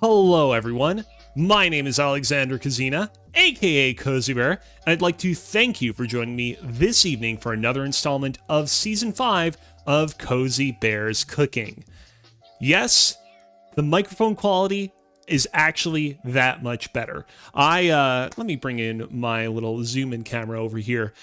Hello everyone, my name is Alexander Kazina, aka Kozibear, and I'd like to thank you for joining me this evening for another installment of Season 5 of Kozibear's Cooking. Yes, the microphone quality is actually that much better. Let me bring in my little zoom in camera over here.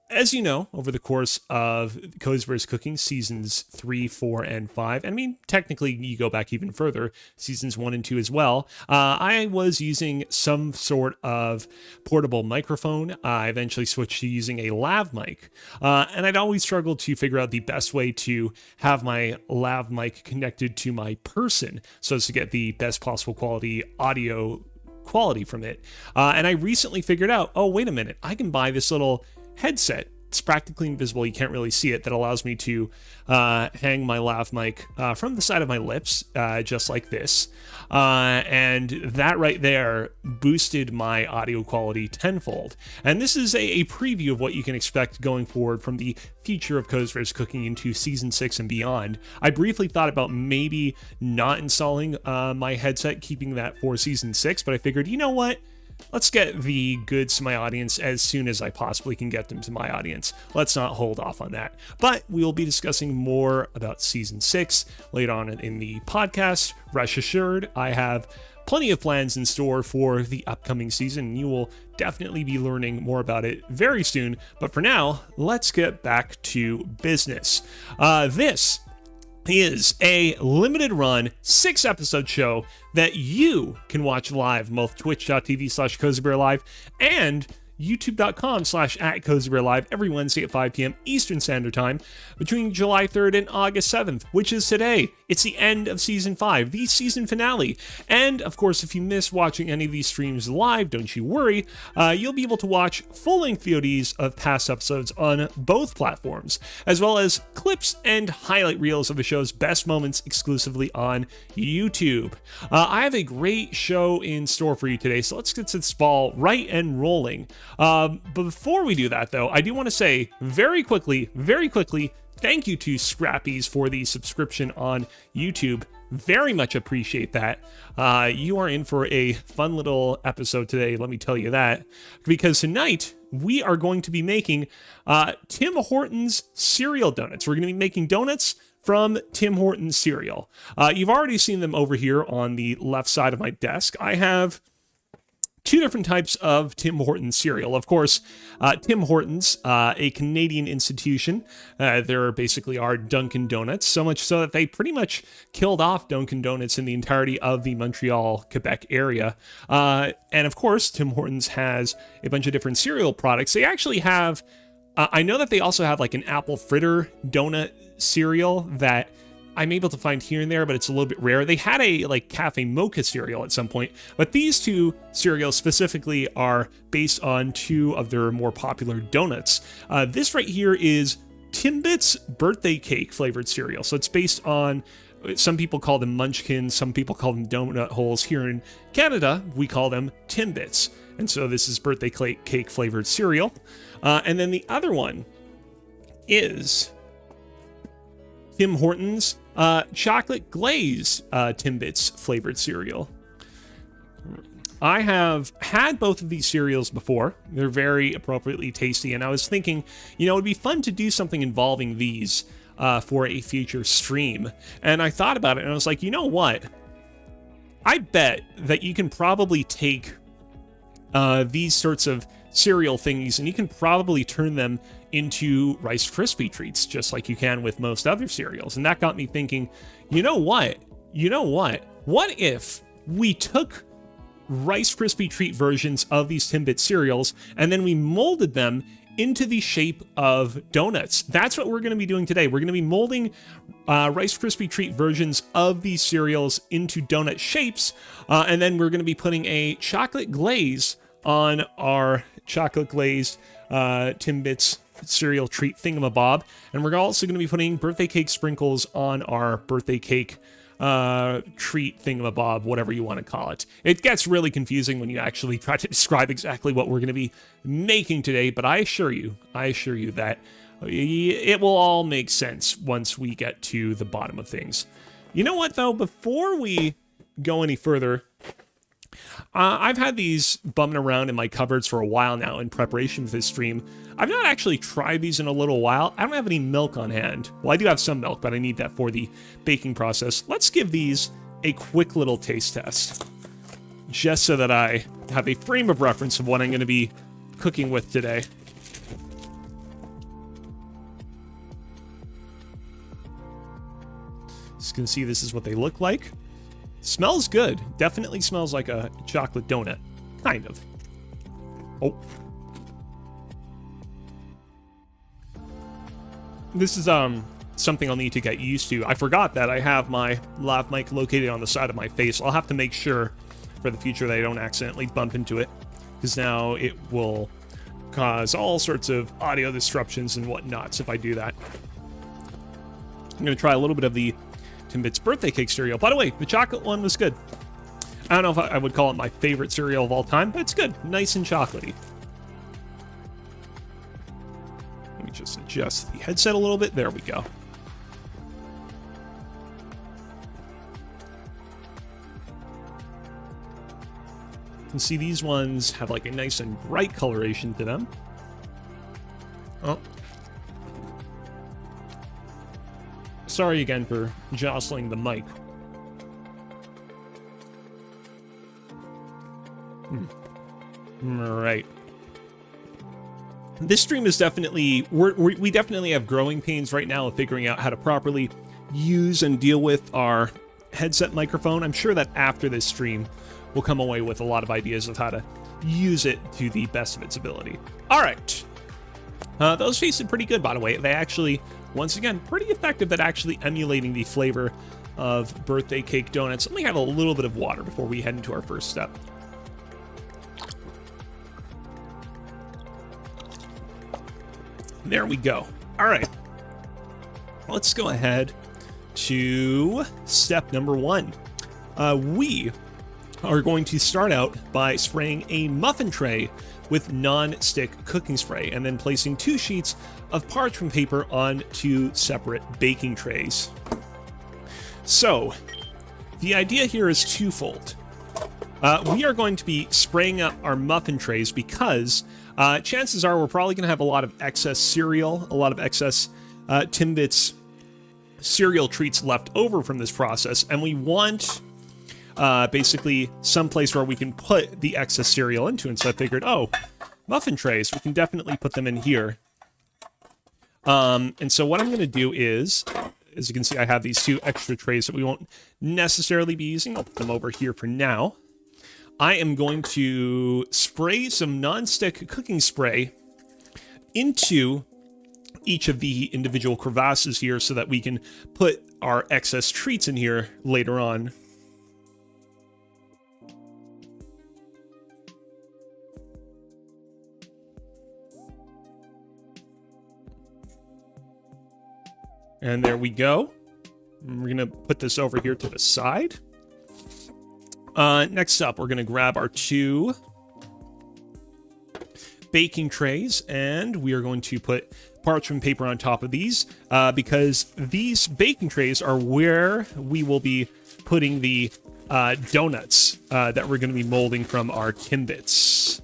As you know, over the course of Kozibear's Cooking, seasons 3, 4, and 5, I mean, technically you go back even further, seasons 1 and 2 as well, I was using some sort of portable microphone. I eventually switched to using a lav mic, and I'd always struggled to figure out the best way to have my lav mic connected to my person so as to get the best possible quality audio quality from it. And I recently figured out, oh, wait a minute, I can buy this little headset. It's practically invisible, you can't really see it, that allows me to hang my lav mic from the side of my lips, just like this. And that right there boosted my audio quality tenfold. And this is a preview of what you can expect going forward from the future of Kozibear's Cooking into Season 6 and beyond. I briefly thought about maybe not installing my headset, keeping that for Season 6, but I figured, you know what? Let's get the goods to my audience as soon as I possibly can get them to my audience. Let's not hold off on that. But we will be discussing more about Season 6 later on in the podcast. Rest assured, I have plenty of plans in store for the upcoming season, and you will definitely be learning more about it very soon. But for now, let's get back to business. This is a limited run 6-episode show that you can watch live on both twitch.tv/KozibearLive and youtube.com/@KozibearLive every Wednesday at 5 p.m. Eastern Standard Time between July 3rd and August 7th, which is today. It's the end of Season 5, the season finale. And, of course, if you miss watching any of these streams live, don't you worry. You'll be able to watch full-length VODs of past episodes on both platforms, as well as clips and highlight reels of the show's best moments exclusively on YouTube. I have a great show in store for you today, so let's get this ball right and rolling. But before we do that, though, I do want to say very quickly, thank you to Scrappy's for the subscription on YouTube. Very much appreciate that. You are in for a fun little episode today, let me tell you that. Because tonight, we are going to be making Tim Hortons cereal donuts. We're going to be making donuts from Tim Hortons cereal. You've already seen them over here on the left side of my desk. I have two different types of Tim Hortons cereal. Of course, Tim Hortons, a Canadian institution. They're basically our Dunkin' Donuts, so much so that they pretty much killed off Dunkin' Donuts in the entirety of the Montreal, Quebec area. And of course, Tim Hortons has a bunch of different cereal products. They actually have, I know that they also have like an apple fritter donut cereal that I'm able to find here and there, but it's a little bit rare. They had a like cafe mocha cereal at some point, but these two cereals specifically are based on two of their more popular donuts. This right here is Timbits birthday cake flavored cereal. So it's based on, some people call them munchkins, some people call them donut holes. Here in Canada, we call them Timbits. And so this is birthday cake flavored cereal. And then the other one is Tim Hortons chocolate glaze Timbits flavored cereal. I have had both of these cereals before. They're very appropriately tasty, and I was thinking, you know, it'd be fun to do something involving these for a future stream. And I thought about it, and I was like, you know what? I bet that you can probably take these sorts of cereal thingies, and you can probably turn them into Rice Krispie treats, just like you can with most other cereals. And that got me thinking, you know what? What if we took Rice Krispie treat versions of these Timbit cereals, and then we molded them into the shape of donuts? That's what we're going to be doing today. We're going to be molding Rice Krispie treat versions of these cereals into donut shapes, and then we're going to be putting a chocolate glaze on our chocolate glazed Timbits cereal treat thingamabob, and we're also going to be putting birthday cake sprinkles on our birthday cake treat thingamabob, whatever you want to call it. It gets really confusing when you actually try to describe exactly what we're going to be making today, but I assure you that it will all make sense once we get to the bottom of things. You know what, though? Before we go any further, I've had these bumming around in my cupboards for a while now in preparation for this stream. I've not actually tried these in a little while. I don't have any milk on hand. Well, I do have some milk, but I need that for the baking process. Let's give these a quick little taste test, just so that I have a frame of reference of what I'm going to be cooking with today. As you can see, this is what they look like. Smells good. Definitely smells like a chocolate donut. Kind of. Oh. This is something I'll need to get used to. I forgot that I have my lav mic located on the side of my face. I'll have to make sure for the future that I don't accidentally bump into it, because now it will cause all sorts of audio disruptions and whatnots if I do that. I'm going to try a little bit of the Timbits birthday cake cereal. By the way, the chocolate one was good. I don't know if I would call it my favorite cereal of all time, but it's good. Nice and chocolatey. Let me just adjust the headset a little bit. There we go. You can see these ones have like a nice and bright coloration to them. Oh. Sorry again for jostling the mic. Right. This stream is definitely... We definitely have growing pains right now of figuring out how to properly use and deal with our headset microphone. I'm sure that after this stream, we'll come away with a lot of ideas of how to use it to the best of its ability. All right. Those tasted pretty good, by the way. They actually... Once again, pretty effective at actually emulating the flavor of birthday cake donuts. Let me have a little bit of water before we head into our first step. There we go. All right. Let's go ahead to step number 1. We are going to start out by spraying a muffin tray with non-stick cooking spray, and then placing 2 sheets of parchment paper on 2 separate baking trays. So, the idea here is twofold. We are going to be spraying up our muffin trays because chances are we're probably going to have a lot of excess cereal, a lot of excess Timbits cereal treats left over from this process, and we want basically some place where we can put the excess cereal into. And so I figured, oh, muffin trays, we can definitely put them in here. And so what I'm going to do is, as you can see, I have these 2 extra trays that we won't necessarily be using. I'll put them over here for now. I am going to spray some non-stick cooking spray into each of the individual crevasses here so that we can put our excess treats in here later on. And there we go. We're going to put this over here to the side. Next up, we're going to grab our 2 baking trays, and we are going to put parchment paper on top of these because these baking trays are where we will be putting the donuts that we're going to be molding from our Timbits.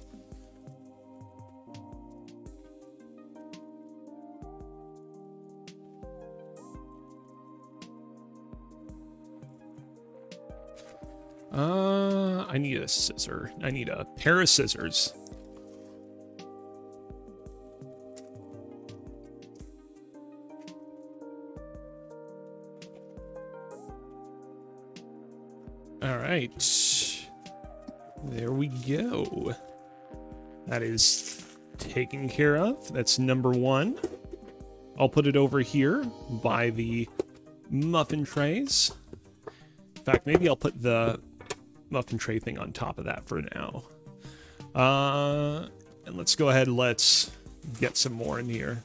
I need a scissor. I need a pair of scissors. All right. There we go. That is taken care of. That's number 1. I'll put it over here by the muffin trays. In fact, maybe I'll put the muffin tray thing on top of that for now. And let's go ahead and let's get some more in here.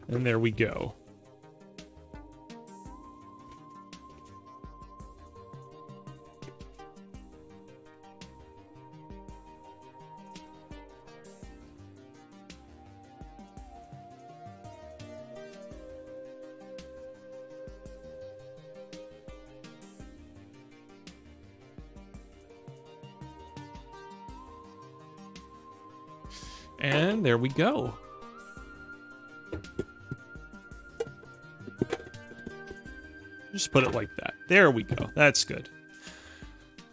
And there we go. And there we go. Just put it like that. There we go. That's good.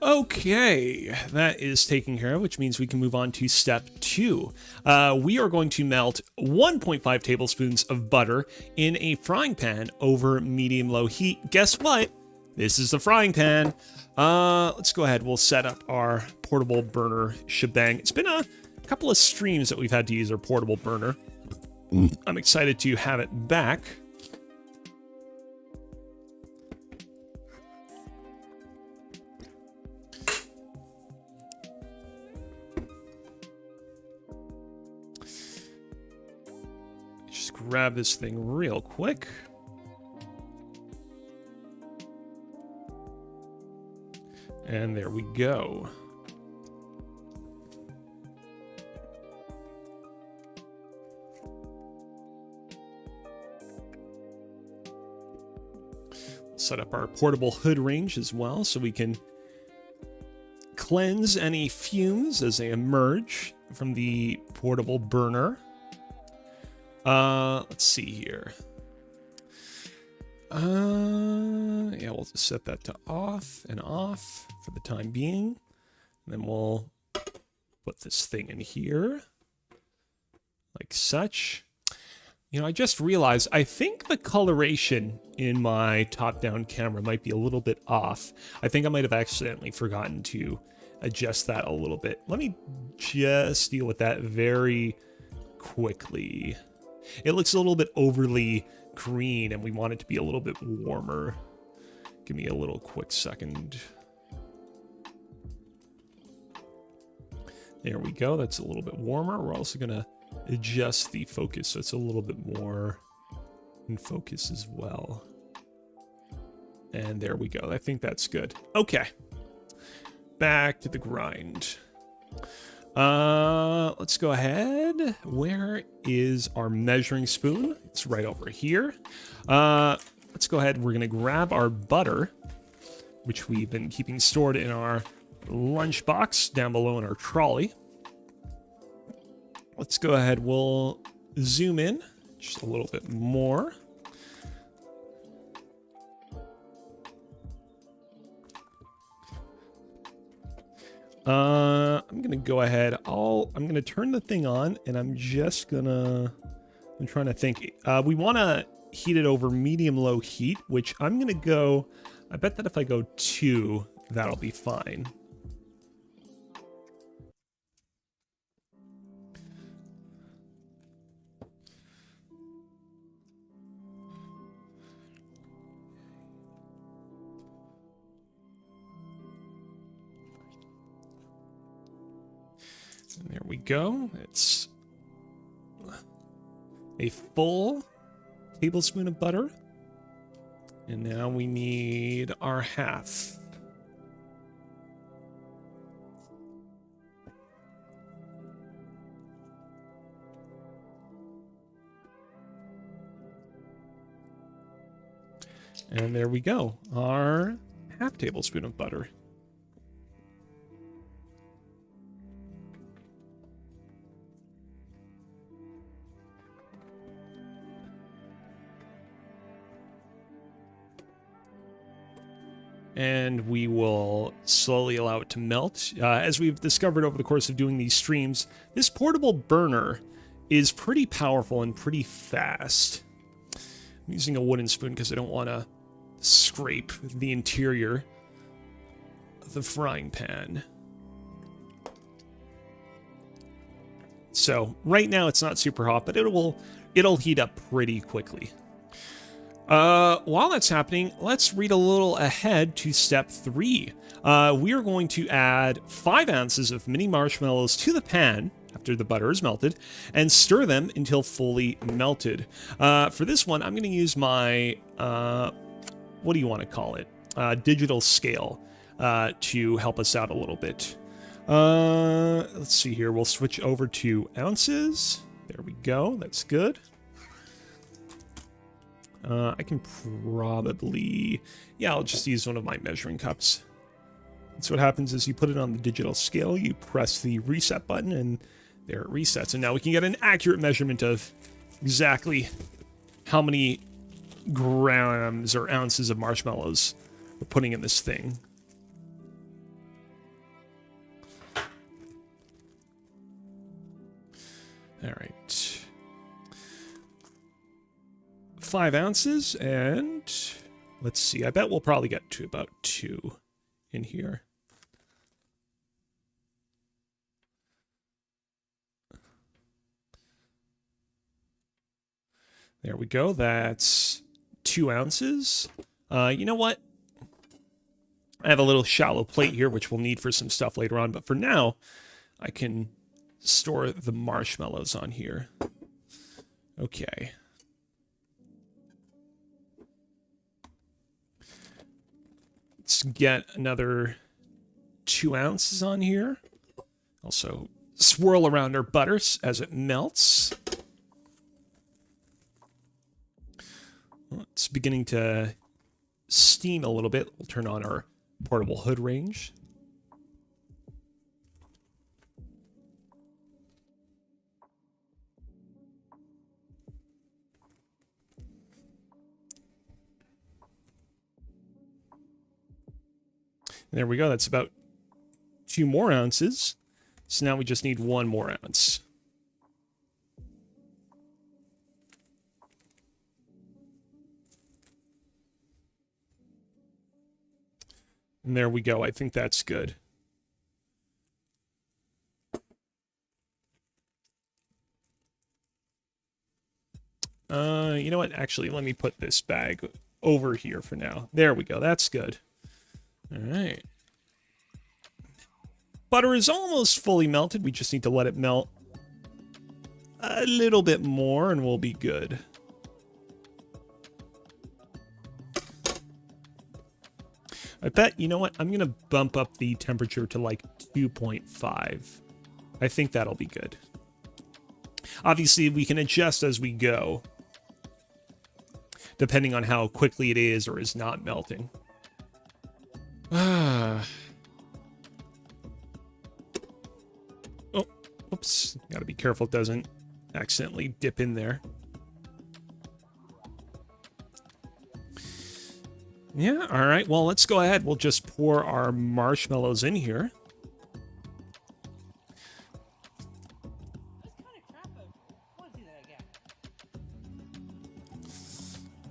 Okay, that is taken care of, which means we can move on to step 2. We are going to melt 1.5 tablespoons of butter in a frying pan over medium-low heat. Guess what? This is the frying pan. Let's go ahead. We'll set up our portable burner shebang. It's been a couple of streams that we've had to use our portable burner. I'm excited to have it back. Just grab this thing real quick. And there we go. Set up our portable hood range as well so we can cleanse any fumes as they emerge from the portable burner. Let's see here. Yeah, we'll just set that to off and off for the time being. And then we'll put this thing in here like such. You know, I just realized I think the coloration in my top-down camera might be a little bit off. I think I might have accidentally forgotten to adjust that a little bit. Let me just deal with that very quickly. It looks a little bit overly green, and we want it to be a little bit warmer. Give me a little quick second. There we go. That's a little bit warmer. We're also going to adjust the focus so it's a little bit more in focus as well. And there we go. I think that's good. Okay. Back to the grind. Let's go ahead. Where is our measuring spoon? It's right over here. Let's go ahead. We're going to grab our butter, which we've been keeping stored in our lunchbox down below in our trolley. Let's go ahead. We'll zoom in just a little bit more. I'm going to go ahead. I'm going to turn the thing on, and I'm trying to think. We want to heat it over medium-low heat, which I'm going to go, I bet that if I go 2, that'll be fine. And there we go. It's a full tablespoon of butter. And now we need our half. And there we go. Our half tablespoon of butter. And we will slowly allow it to melt. As we've discovered over the course of doing these streams, this portable burner is pretty powerful and pretty fast. I'm using a wooden spoon because I don't want to scrape the interior of the frying pan. So right now it's not super hot, but it'll heat up pretty quickly. While that's happening, let's read a little ahead to step 3. We are going to add 5 ounces of mini marshmallows to the pan after the butter is melted and stir them until fully melted. For this one, I'm going to use my, what do you want to call it? Digital scale to help us out a little bit. Let's see here. We'll switch over to ounces. There we go. That's good. I can probably, yeah, I'll just use one of my measuring cups. So what happens is you put it on the digital scale, you press the reset button, and There, it resets. And now we can get an accurate measurement of exactly how many grams or ounces of marshmallows we're putting in this thing. All right. 5 ounces, and let's see. I bet we'll probably get to about 2 in here. There we go. That's 2 ounces. You know what? I have a little shallow plate here, which we'll need for some stuff later on. But for now, I can store the marshmallows on here. Okay. Let's get another 2 ounces on here. Also, swirl around our butter as it melts. Well, it's beginning to steam a little bit. We'll turn on our portable hood range. There we go. That's about 2 more ounces. So now we just need 1 more ounce. And there we go. I think that's good. You know what? Actually, let me put this bag over here for now. There we go. That's good. All right. Butter is almost fully melted. We just need to let it melt a little bit more and we'll be good. I bet, you know what? I'm going to bump up the temperature to like 2.5. I think that'll be good. Obviously, we can adjust as we go, depending on how quickly it is or is not melting. Oh, oops. Gotta be careful it doesn't accidentally dip in there. Yeah, all right. Well, let's go ahead. We'll just pour our marshmallows in here.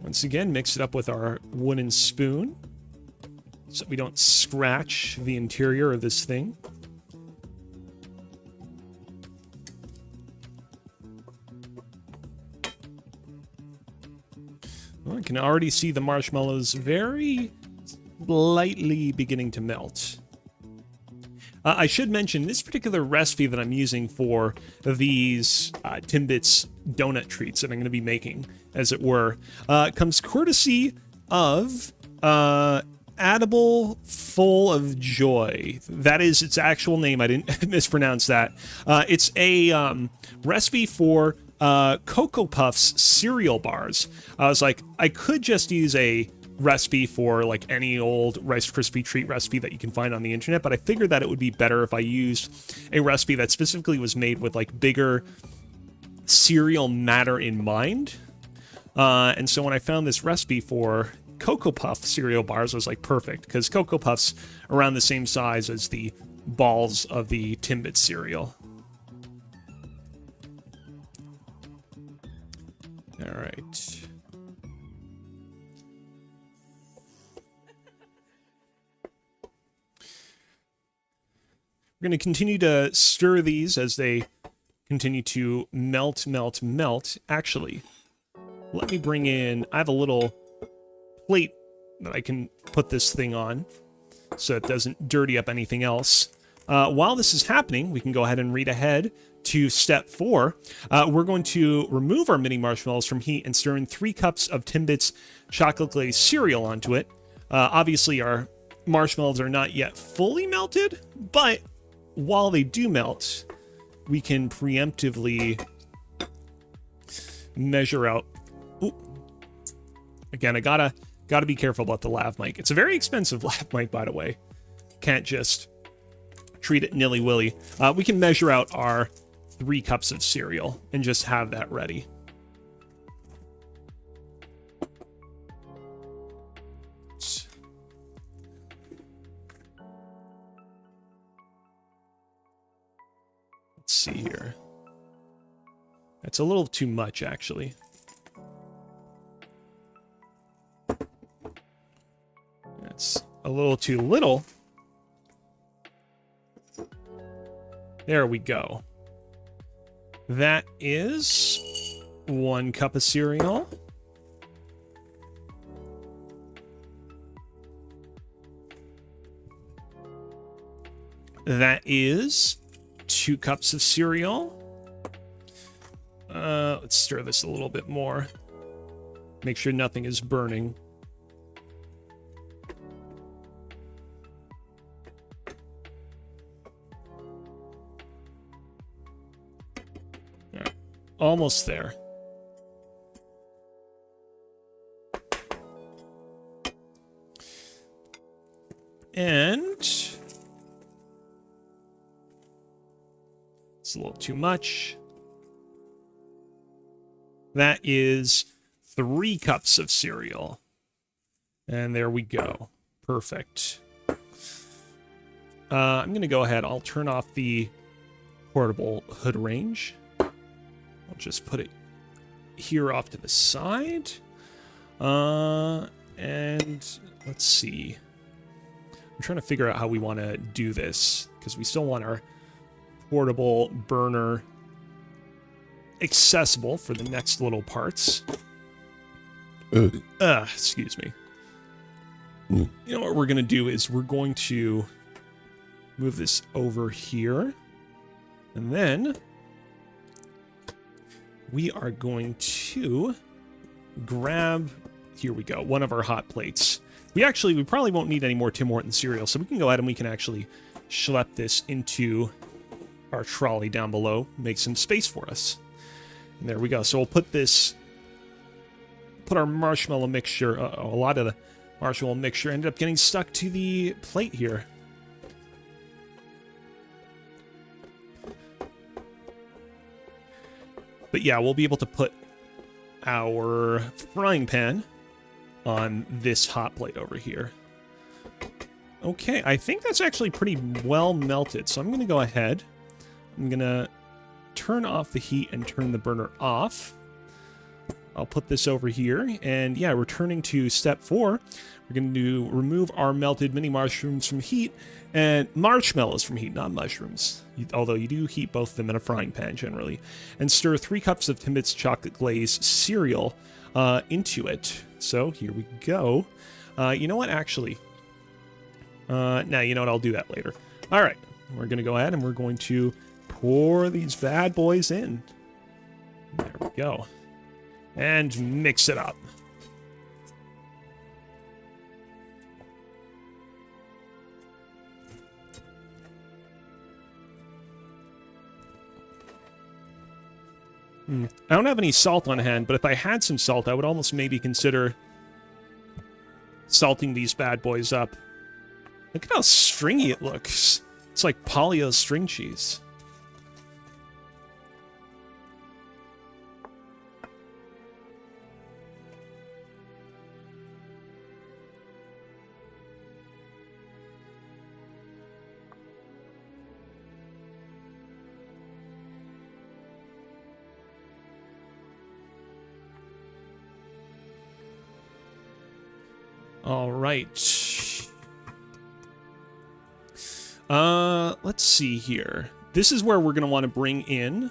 Once again, mix it up with our wooden spoon so we don't scratch the interior of this thing. Well, I can already see the marshmallows very lightly beginning to melt. I should mention this particular recipe that I'm using for these Timbits donut treats that I'm going to be making, as it were, comes courtesy of Edible Full of Joy. That is its actual name. I didn't mispronounce that. It's a recipe for Cocoa Puffs cereal bars. I was like, I could just use a recipe for like any old Rice Krispie treat recipe that you can find on the internet, but I figured that it would be better if I used a recipe that specifically was made with like bigger cereal matter in mind. And so when I found this recipe for Cocoa Puff cereal bars, I was like, perfect, because Cocoa Puffs are around the same size as the balls of the Timbit cereal. All right. We're going to continue to stir these as they continue to melt. Actually, let me bring in, I have a little plate that I can put this thing on so it doesn't dirty up anything else. While this is happening, we can go ahead and read ahead to step 4. We're going to remove our mini marshmallows from heat and stir in 3 cups of Timbits chocolate glazed cereal onto it. Obviously, our marshmallows are not yet fully melted, but while they do melt, we can preemptively measure out. Ooh. Again, I gotta be careful about the lav mic. It's a very expensive lav mic, by the way. Can't just treat it nilly-willy. We can measure out our 3 cups of cereal and just have that ready. Let's see here. That's a little too much, actually. That's a little too little. There we go. That is 1 cup of cereal. That is 2 cups of cereal. Let's stir this a little bit more. Make sure nothing is burning. All right. Almost there. And it's a little too much. That is 3 cups of cereal. And there we go. Perfect. I'm going to go ahead. I'll turn off the portable hood range. I'll just put it here off to the side. And let's see. I'm trying to figure out how we want to do this, because we still want our portable burner accessible for the next little parts. Excuse me. You know what we're going to do is we're going to move this over here. And then we are going to grab, here we go, one of our hot plates. We probably won't need any more Tim Hortons cereal, so we can go ahead and we can actually schlep this into our trolley down below, make some space for us. And there we go. So we'll put our marshmallow mixture, a lot of the marshmallow mixture ended up getting stuck to the plate here. But yeah, we'll be able to put our frying pan on this hot plate over here. Okay, I think that's actually pretty well melted, so I'm going to go ahead. I'm going to turn off the heat and turn the burner off. I'll put this over here, and yeah, returning to step 4, we're going to remove our melted mini mushrooms from heat, and marshmallows from heat, not mushrooms, although you do heat both of them in a frying pan generally, and stir 3 cups of Timbits chocolate glaze cereal into it. So here we go. You know what, actually, now you know what, I'll do that later. All right, we're going to go ahead and we're going to pour these bad boys in. There we go. And mix it up. I don't have any salt on hand, but if I had some salt, I would almost maybe consider salting these bad boys up. Look at how stringy it looks. It's like Polly-O's string cheese. All right. Let's see here. This is where we're going to want to bring in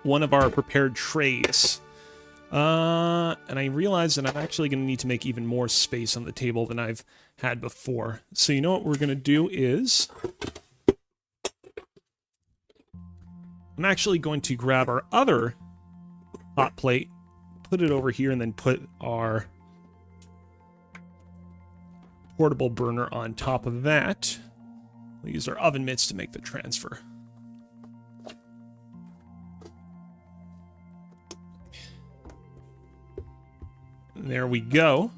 one of our prepared trays. And I realize that I'm actually going to need to make even more space on the table than I've had before. So you know what we're going to do is I'm actually going to grab our other hot plate, put it over here, and then put our portable burner on top of that. We'll use our oven mitts to make the transfer. There we go.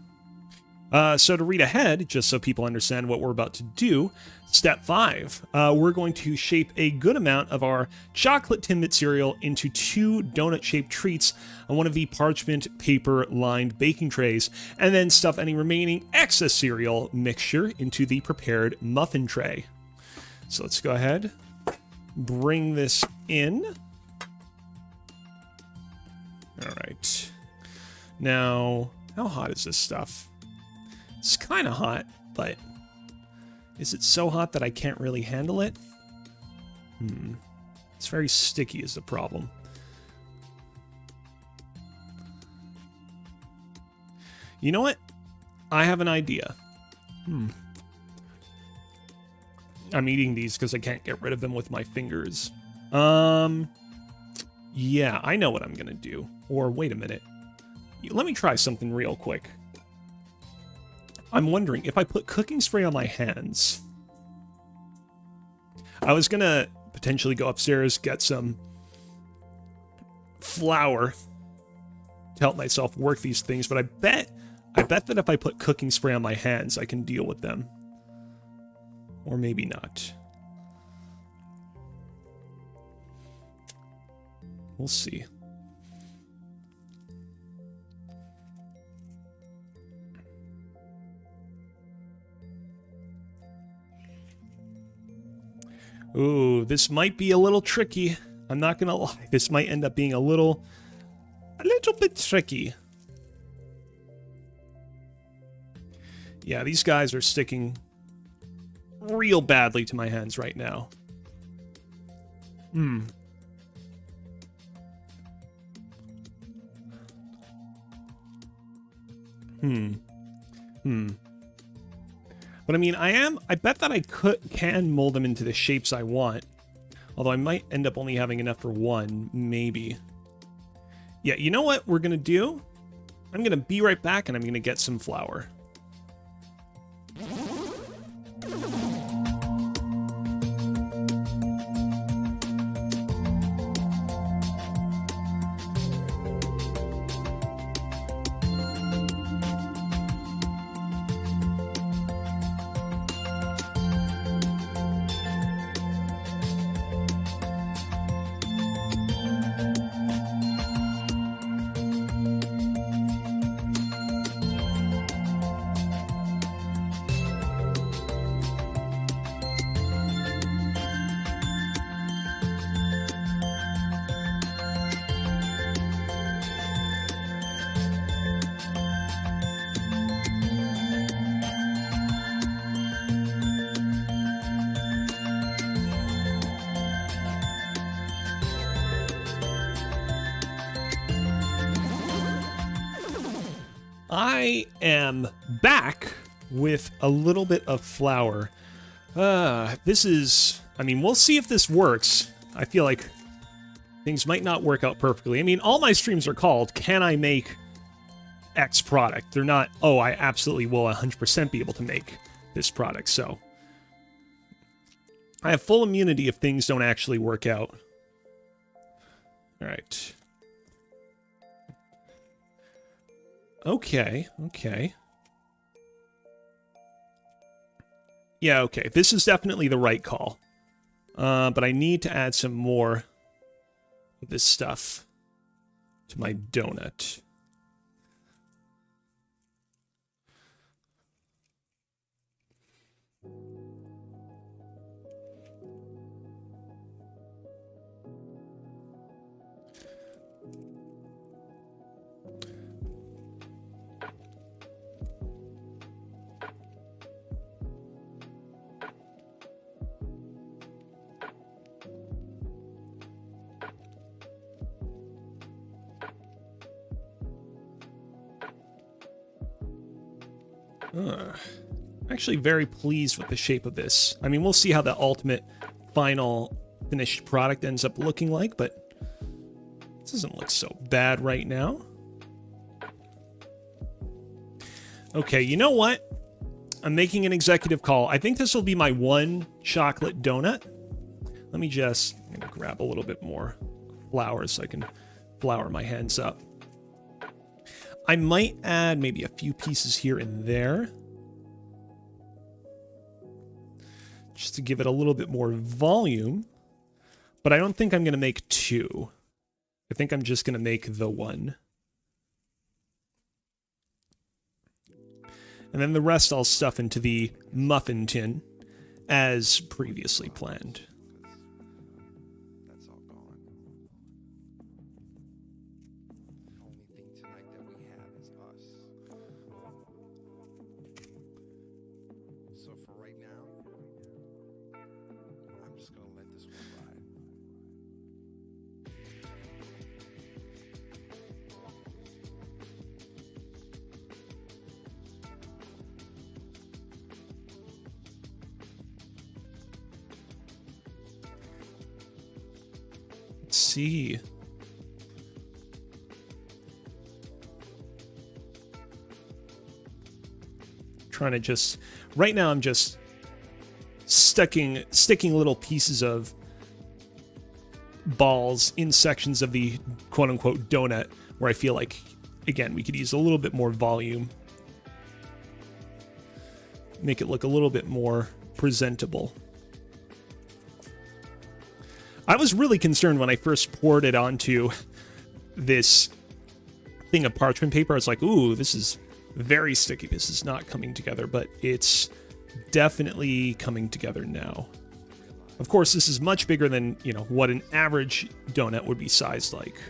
So to read ahead, just so people understand what we're about to do, step 5, we're going to shape a good amount of our chocolate Timbit cereal into 2 donut-shaped treats on one of the parchment paper-lined baking trays, and then stuff any remaining excess cereal mixture into the prepared muffin tray. So let's go ahead, bring this in. All right. Now, how hot is this stuff? It's kind of hot, but is it so hot that I can't really handle it? It's very sticky is the problem. You know what? I have an idea. I'm eating these because I can't get rid of them with my fingers. Yeah, I know what I'm gonna do. Or wait a minute. Let me try something real quick. I'm wondering if I put cooking spray on my hands. I was gonna potentially go upstairs, get some flour to help myself work these things, but I bet that if I put cooking spray on my hands, I can deal with them. Or maybe not. We'll see. Ooh, this might be a little tricky. I'm not gonna lie. This might end up being a little bit tricky. Yeah, these guys are sticking real badly to my hands right now. But I mean, I bet that I can mold them into the shapes I want. Although I might end up only having enough for one, maybe. Yeah, you know what we're gonna do? I'm gonna be right back and I'm gonna get some flour. I am back with a little bit of flour. This is... I mean, we'll see if this works. I feel like things might not work out perfectly. I mean, all my streams are called, Can I Make X Product? They're not, oh, I absolutely will 100% be able to make this product, so... I have full immunity if things don't actually work out. Alright. Okay. Yeah, okay. This is definitely the right call. But I need to add some more of this stuff to my donut. Actually very pleased with the shape of this. I mean, we'll see how the ultimate final finished product ends up looking like, but this doesn't look so bad right now. Okay, you know what? I'm making an executive call. I think this will be my one chocolate donut. Let me just I'm gonna grab a little bit more flour so I can flour my hands up. I might add maybe a few pieces here and there, just to give it a little bit more volume. But I don't think I'm going to make 2. I think I'm just going to make the 1. And then the rest I'll stuff into the muffin tin as previously planned. That's all gone. The only thing tonight that we have is us. So for right now, I'm just gonna let this one ride. Let's see. Trying to just, right now I'm just sticking little pieces of balls in sections of the quote-unquote donut where I feel like, again, we could use a little bit more volume. Make it look a little bit more presentable. I was really concerned when I first poured it onto this thing of parchment paper. I was like, ooh, this is very sticky. This is not coming together, but it's definitely coming together now. Of course, this is much bigger than, you know, what an average donut would be sized like.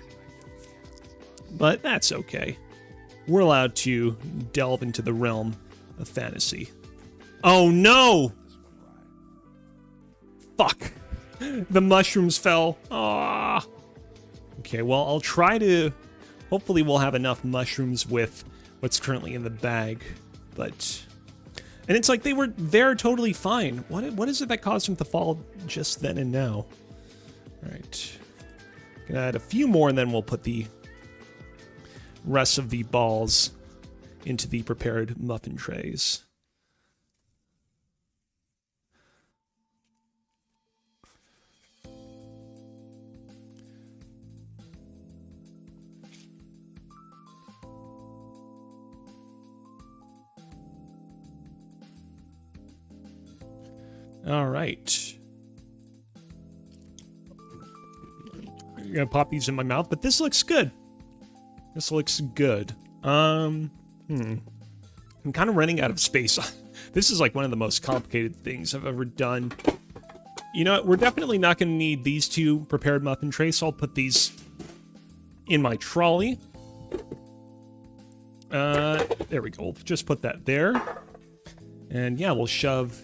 But that's okay. We're allowed to delve into the realm of fantasy. Oh no! Fuck. The mushrooms fell. Ah. Okay, well, I'll try to... Hopefully we'll have enough mushrooms with what's currently in the bag. But... And it's like they're totally fine. What is it that caused them to fall just then and now? Alright. Gonna add a few more and then we'll put the rest of the balls into the prepared muffin trays. All right. I'm gonna pop these in my mouth, but this looks good. This looks good. I'm kind of running out of space. This is like one of the most complicated things I've ever done. You know what? We're definitely not going to need these two prepared muffin trays, so I'll put these in my trolley. There we go. We'll just put that there. And yeah, we'll shove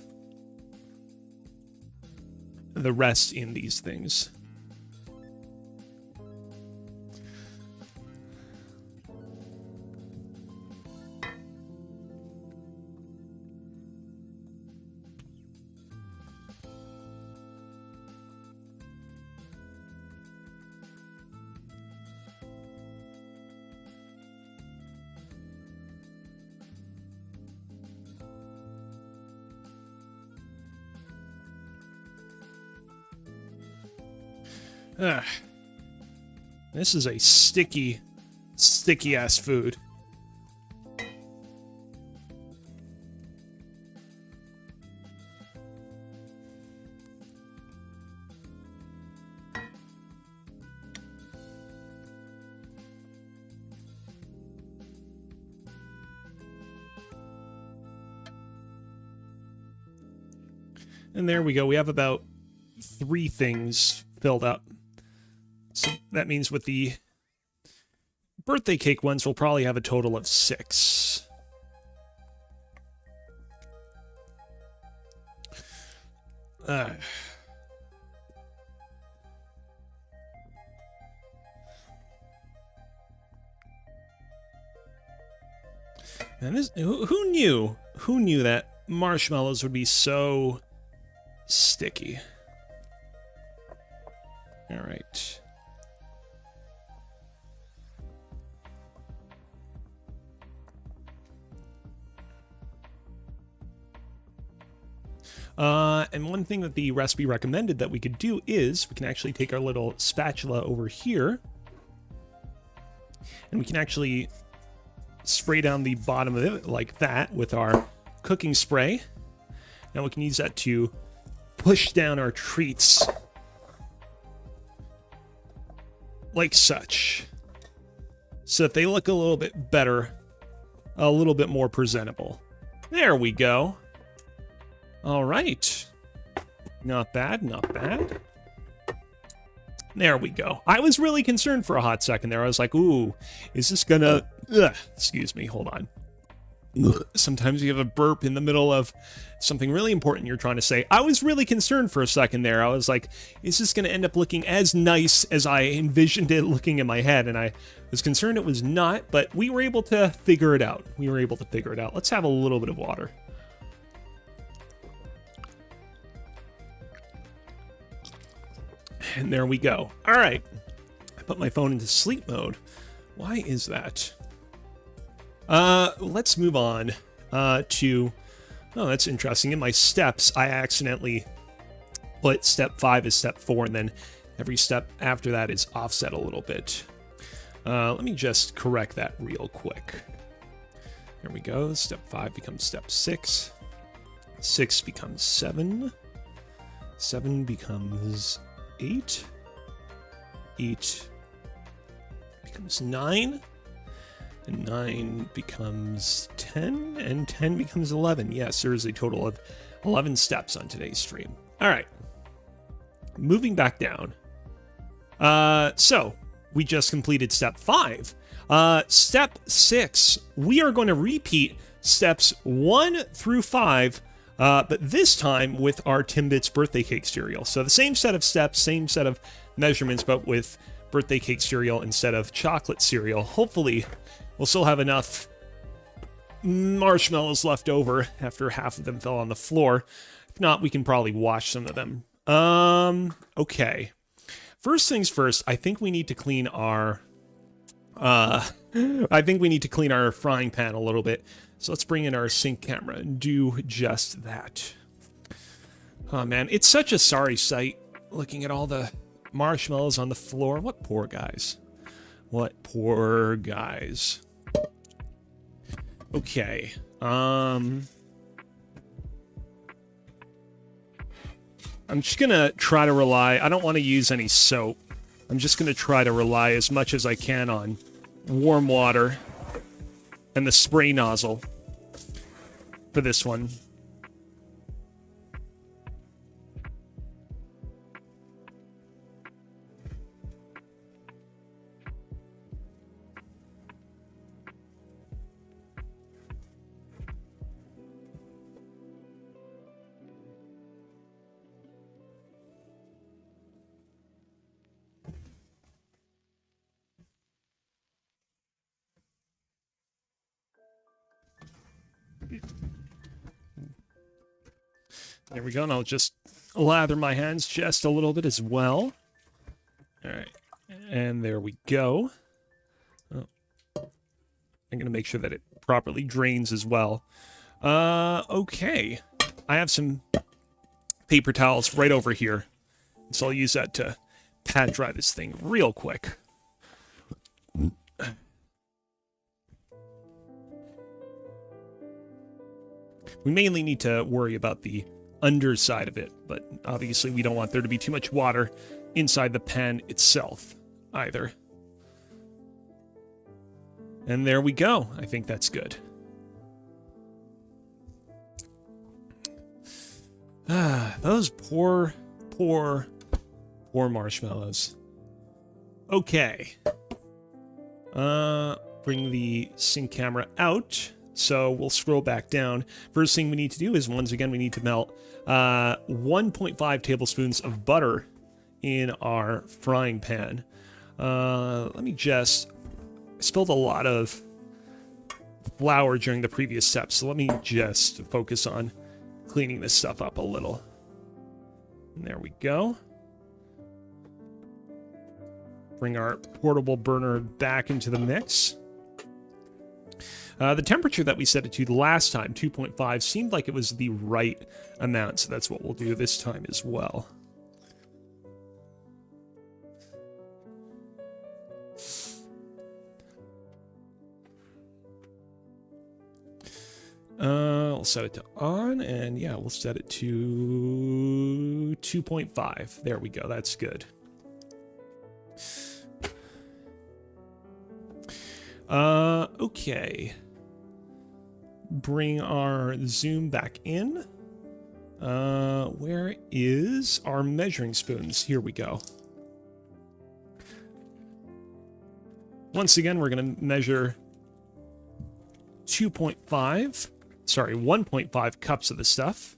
the rest in these things. This is a sticky ass food. And there we go. We have about 3 things filled up. So that means with the birthday cake ones, we'll probably have a total of 6. And this, who knew? Who knew that marshmallows would be so sticky? All right. And one thing that the recipe recommended that we could do is we can actually take our little spatula over here and we can actually spray down the bottom of it like that with our cooking spray. Now we can use that to push down our treats like such, so that they look a little bit better, a little bit more presentable. There we go. All right. Not bad, not bad. There we go. I was really concerned for a hot second there. I was like, ooh, is this gonna... excuse me, hold on. Sometimes you have a burp in the middle of something really important you're trying to say. I was really concerned for a second there. I was like, is this going to end up looking as nice as I envisioned it looking in my head? And I was concerned it was not, but we were able to figure it out. Let's have a little bit of water. And there we go. All right. I put my phone into sleep mode. Why is that? Let's move on to... Oh, that's interesting. In my steps, I accidentally put step 5 as step 4, and then every step after that is offset a little bit. Let me just correct that real quick. There we go. Step 5 becomes step 6. 6 becomes 7. 7 becomes 8. 8 becomes 9. And 9 becomes 10, and 10 becomes 11. Yes, there is a total of 11 steps on today's stream. All right. Moving back down. So, we just completed step 5. Step 6, we are going to repeat steps 1 through 5, but this time with our Timbits birthday cake cereal. So the same set of steps, same set of measurements, but with birthday cake cereal instead of chocolate cereal. Hopefully, we'll still have enough marshmallows left over after half of them fell on the floor. If not, we can probably wash some of them. Okay. First things first, I think we need to clean our... frying pan a little bit. So let's bring in our sync camera and do just that. Oh man, it's such a sorry sight looking at all the marshmallows on the floor. What poor guys. What poor guys. Okay. I'm just gonna try to rely... I don't want to use any soap. I'm just gonna try to rely as much as I can on warm water and the spray nozzle for this one. There we go, and I'll just lather my hands just a little bit as well. All right, and there we go. Oh. I'm going to make sure that it properly drains as well. Okay. I have some paper towels right over here, so I'll use that to pad dry this thing real quick. We mainly need to worry about the underside of it, but obviously we don't want there to be too much water inside the pan itself either. And there we go. I think that's good. Those poor marshmallows. Okay. Bring the sync camera out. So we'll scroll back down. First thing we need to do is, once again, we need to melt 1.5 tablespoons of butter in our frying pan. Let me just... I spilled a lot of flour during the previous steps, so let me just focus on cleaning this stuff up a little. And there we go. Bring our portable burner back into the mix. The temperature that we set it to the last time, 2.5, seemed like it was the right amount, so that's what we'll do this time as well. We'll set it to on, and yeah, we'll set it to 2.5. There we go. That's good. Okay. Bring our zoom back in. Where is our measuring spoons? Here we go. Once again, we're going to measure 1.5 cups of the stuff.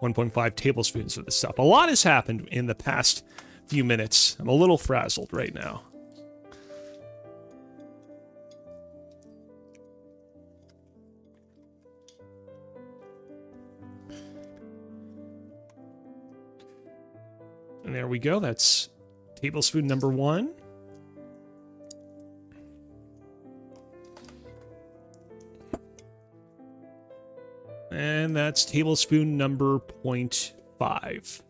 1.5 tablespoons of the stuff. A lot has happened in the past few minutes. I'm a little frazzled right now. And there we go. That's tablespoon number 1. And that's tablespoon number 0.5.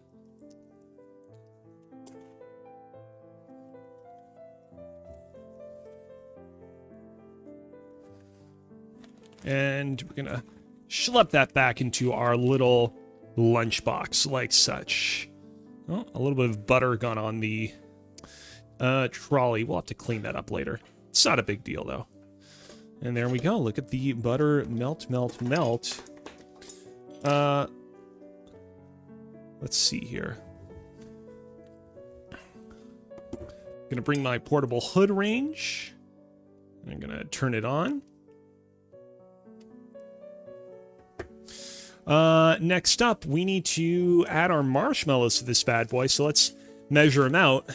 And we're gonna schlep that back into our little lunchbox like such. Oh, a little bit of butter gone on the trolley. We'll have to clean that up later. It's not a big deal, though. And there we go. Look at the butter melt, melt, melt. Let's see here. Gonna bring my portable hood range. I'm gonna turn it on. Next up, we need to add our marshmallows to this bad boy, so let's measure them out.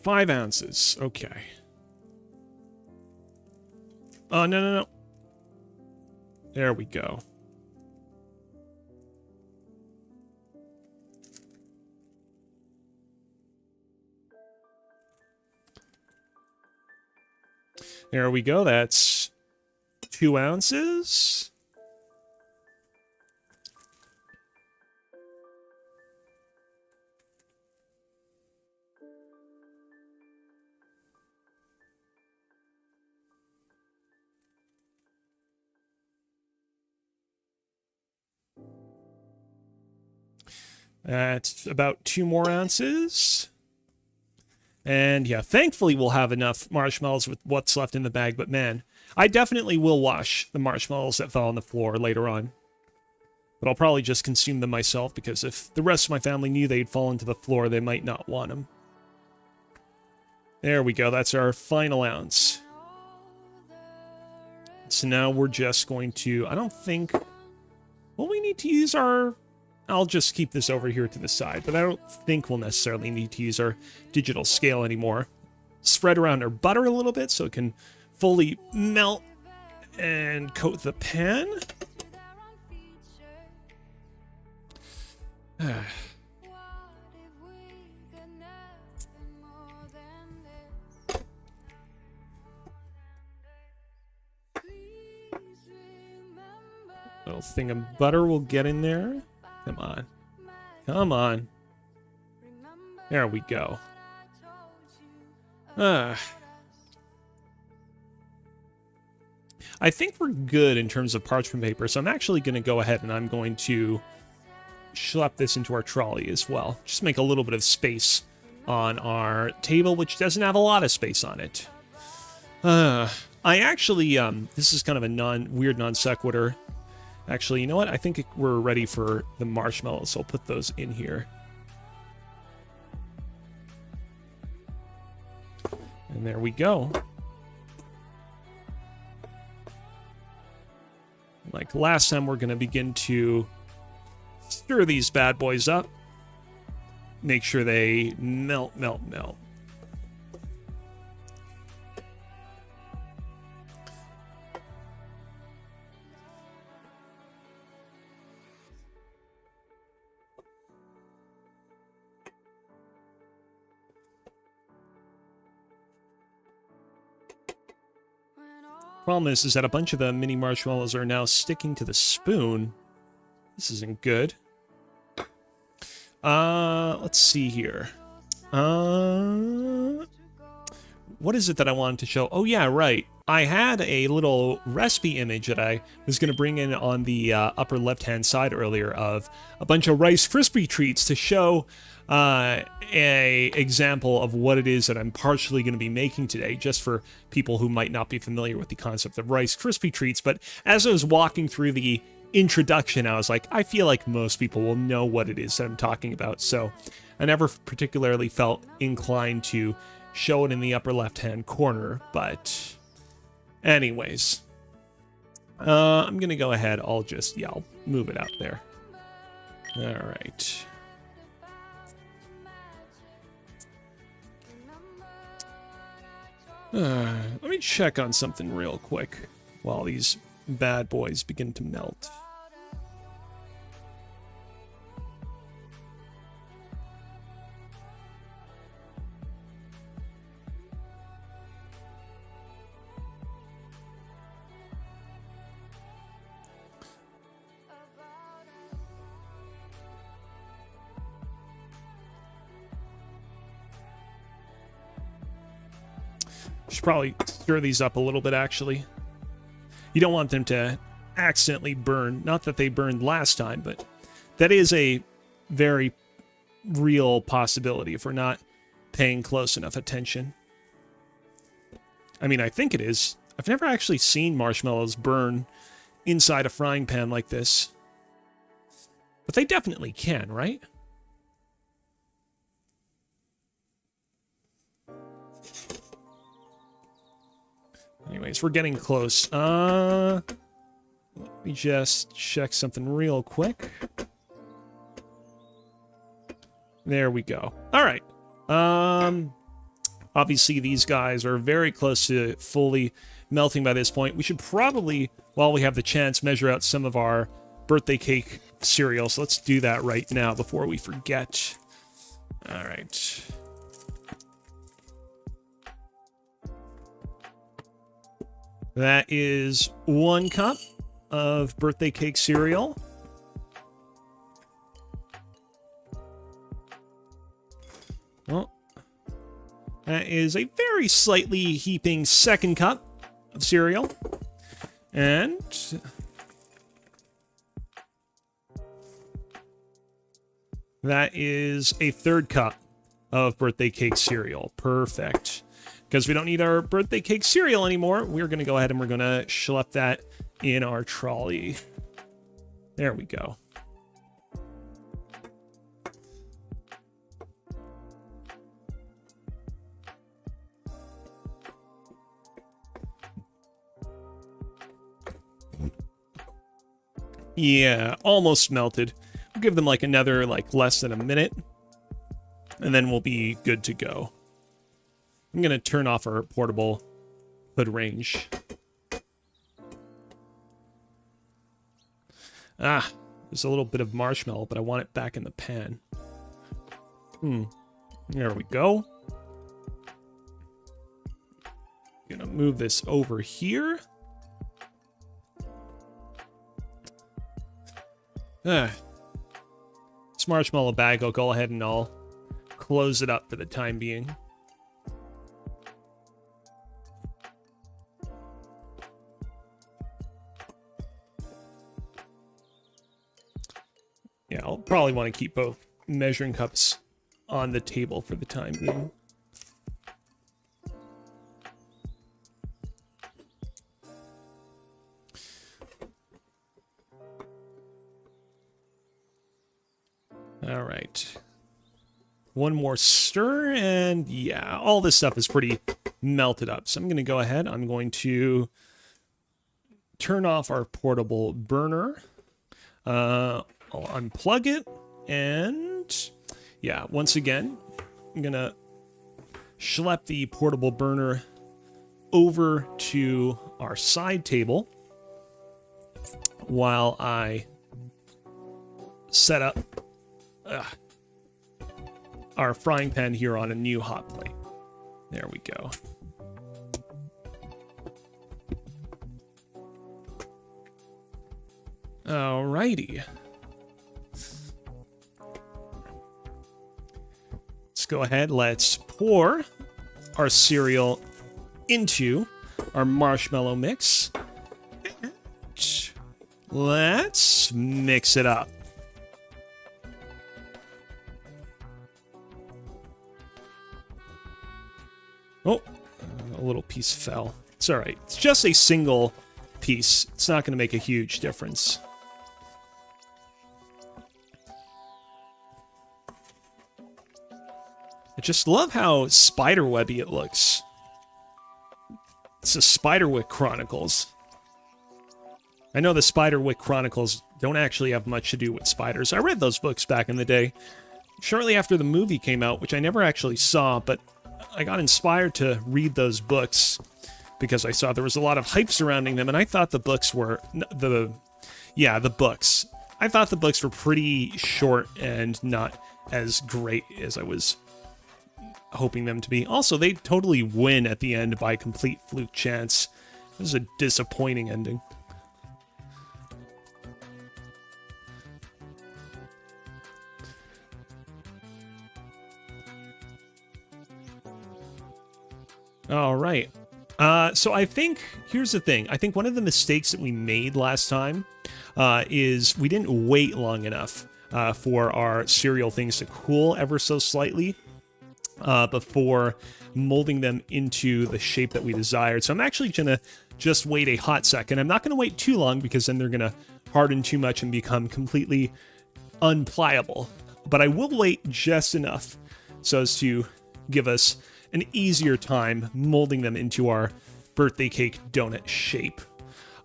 Five ounces. Okay. Oh, no. There we go. There we go. That's 2 ounces. That's about 2 more ounces. And yeah, thankfully we'll have enough marshmallows with what's left in the bag, but man, I definitely will wash the marshmallows that fell on the floor later on. But I'll probably just consume them myself, because if the rest of my family knew they'd fall into the floor, they might not want them. There we go, that's our final ounce. So now we're just going to, I don't think, well, we need to use our, I'll just keep this over here to the side, but I don't think we'll necessarily need to use our digital scale anymore. Spread around our butter a little bit so it can fully melt and coat the pan. Little thing of butter will get in there. Come on. Come on. There we go. I think we're good in terms of parchment paper, so I'm actually going to go ahead and I'm going to schlep this into our trolley as well. Just make a little bit of space on our table, which doesn't have a lot of space on it. I actually, this is kind of a weird non sequitur. Actually, you know what? I think we're ready for the marshmallows, so I'll put those in here. And there we go. Like last time, we're going to begin to stir these bad boys up. Make sure they melt, melt, melt. Problem is that a bunch of the mini marshmallows are now sticking to the spoon. This isn't good. Let's see here. What is it that I wanted to show? Oh, yeah, right. I had a little recipe image that I was going to bring in on the upper left-hand side earlier of a bunch of Rice Krispie treats to show a example of what it is that I'm partially going to be making today, just for people who might not be familiar with the concept of Rice Krispie treats. But as I was walking through the introduction, I was like, I feel like most people will know what it is that I'm talking about. So I never particularly felt inclined to show it in the upper left-hand corner, but anyways, I'm gonna go ahead. I'll move it out there. All right. Let me check on something real quick while these bad boys begin to melt. Should probably stir these up a little bit, actually. You don't want them to accidentally burn. Not that they burned last time, but that is a very real possibility if we're not paying close enough attention. I mean, I think it is. I've never actually seen marshmallows burn inside a frying pan like this. But they definitely can, right? Anyways, we're getting close. Let me just check something real quick. There we go. All right. Obviously, these guys are very close to fully melting by this point. We should probably, while we have the chance, measure out some of our birthday cake cereal. So let's do that right now before we forget. All right. That is 1 cup of birthday cake cereal. Well, that is a very slightly heaping 2nd cup of cereal. And that is a 3rd cup of birthday cake cereal. Perfect. Because we don't need our birthday cake cereal anymore, we're going to go ahead and we're going to schlep that in our trolley. There we go. Yeah, almost melted. We'll give them like another less than a minute, and then we'll be good to go. I'm going to turn off our portable hood range. There's a little bit of marshmallow, but I want it back in the pan. There we go. Gonna move this over here. This marshmallow bag, I'll go ahead and I'll close it up for the time being. Yeah, I'll probably want to keep both measuring cups on the table for the time being. All right. One more stir, and yeah, all this stuff is pretty melted up. So I'm going to go ahead. I'm going to turn off our portable burner. I'll unplug it, and yeah, once again, I'm gonna schlep the portable burner over to our side table while I set up our frying pan here on a new hot plate. There we go. Alrighty. Let's go ahead. Let's pour our cereal into our marshmallow mix. Let's mix it up. Oh, a little piece fell. It's all right. It's just a single piece. It's not going to make a huge difference. I just love how spiderwebby it looks. It's the Spiderwick Chronicles. I know the Spiderwick Chronicles don't actually have much to do with spiders. I read those books back in the day, shortly after the movie came out, which I never actually saw, but I got inspired to read those books because I saw there was a lot of hype surrounding them, and I thought the books were... the books. I thought the books were pretty short and not as great as I was hoping them to be. Also, they totally win at the end by complete fluke chance. This is a disappointing ending. All right. So I think, here's the thing. I think one of the mistakes that we made last time is we didn't wait long enough for our cereal things to cool ever so slightly before molding them into the shape that we desired. So I'm actually going to just wait a hot second. I'm not going to wait too long because then they're going to harden too much and become completely unpliable. But I will wait just enough so as to give us an easier time molding them into our birthday cake donut shape.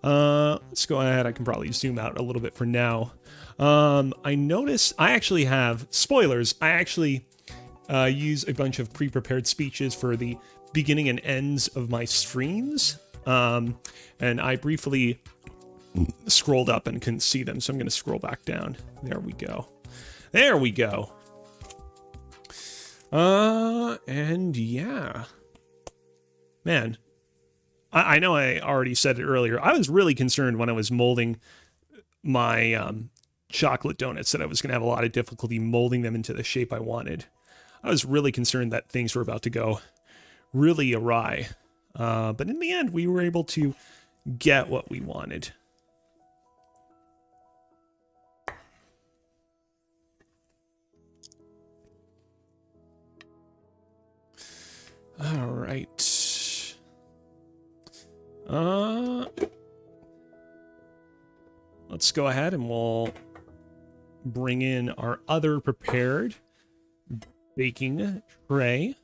Let's go ahead. I can probably zoom out a little bit for now. I noticed I actually have spoilers. I actually use a bunch of pre-prepared speeches for the beginning and ends of my streams. And I briefly scrolled up and couldn't see them, so I'm going to scroll back down. There we go. There we go. And yeah. Man, I know I already said it earlier. I was really concerned when I was molding my chocolate donuts that I was going to have a lot of difficulty molding them into the shape I wanted. I was really concerned that things were about to go really awry. But in the end, we were able to get what we wanted. All right. Let's go ahead and we'll bring in our other prepared baking tray.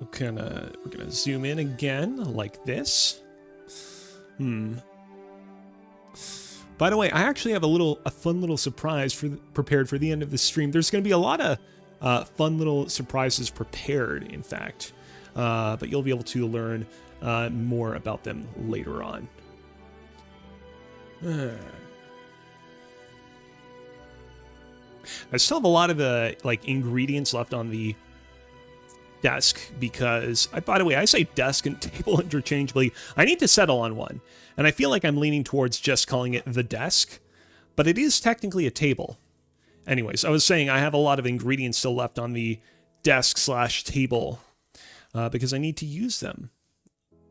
We're gonna zoom in again like this. By the way, I actually have a fun little surprise prepared for the end of the stream. There's going to be a lot of fun little surprises prepared, in fact, but you'll be able to learn more about them later on. I still have a lot of the ingredients left on the desk because, by the way, I say desk and table interchangeably. I need to settle on one. And I feel like I'm leaning towards just calling it the desk, but it is technically a table. Anyways, I was saying I have a lot of ingredients still left on the desk/table because I need to use them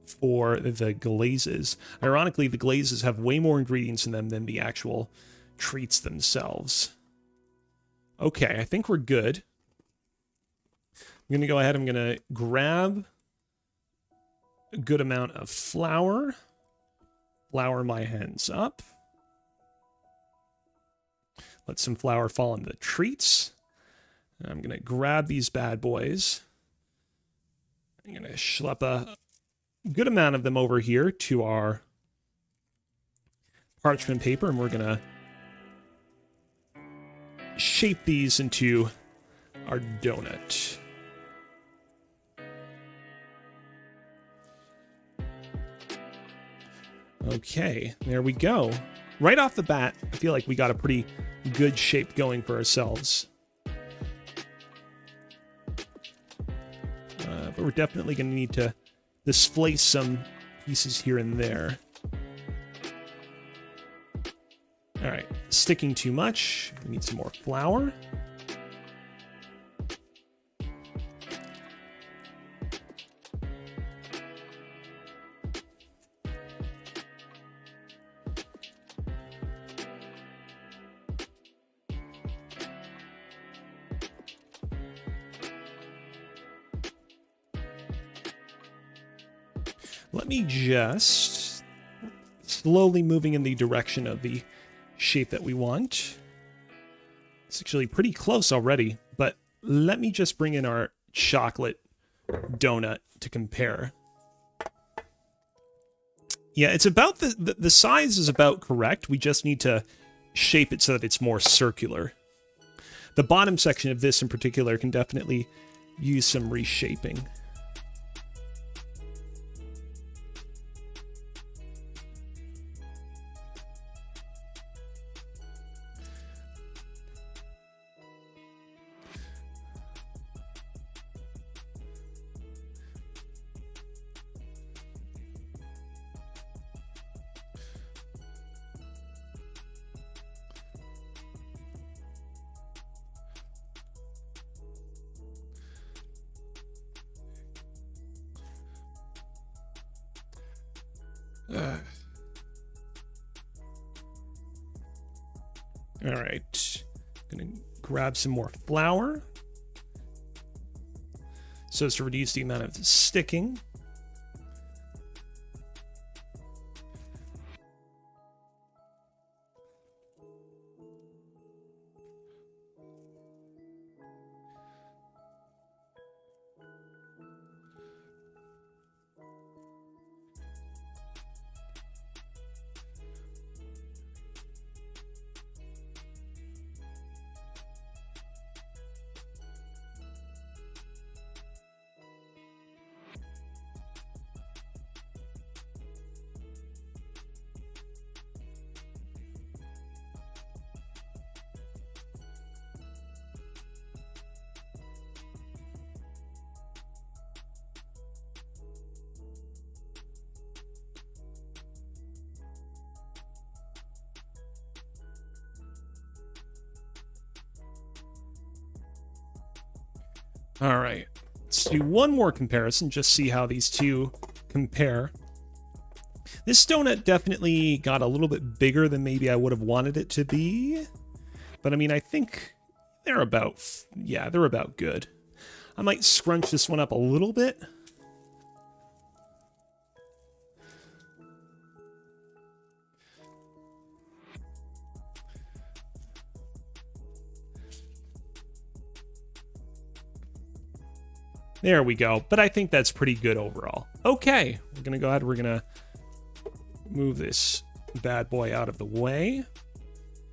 for the glazes. Ironically, the glazes have way more ingredients in them than the actual treats themselves. Okay, I think we're good. I'm going to go ahead. I'm going to grab a good amount of flour. Flour my hands up. Let some flour fall on the treats. And I'm going to grab these bad boys. I'm going to schlep a good amount of them over here to our parchment paper, and we're going to shape these into our donut. Okay, there we go. Right off the bat, I feel like we got a pretty good shape going for ourselves. But we're definitely going to need to displace some pieces here and there. All right, sticking too much. We need some more flour. Let me just slowly moving in the direction of the shape that we want. It's actually pretty close already, but let me just bring in our chocolate donut to compare. Yeah, it's about the size is about correct. We just need to shape it so that it's more circular. The bottom section of this in particular can definitely use some reshaping. All right, gonna grab some more flour so as to reduce the amount of sticking. All right, let's do one more comparison, just see how these two compare. This donut definitely got a little bit bigger than maybe I would have wanted it to be. But I mean, I think they're about, yeah, they're about good. I might scrunch this one up a little bit. There we go. But I think that's pretty good overall. Okay, we're going to go ahead. We're going to move this bad boy out of the way.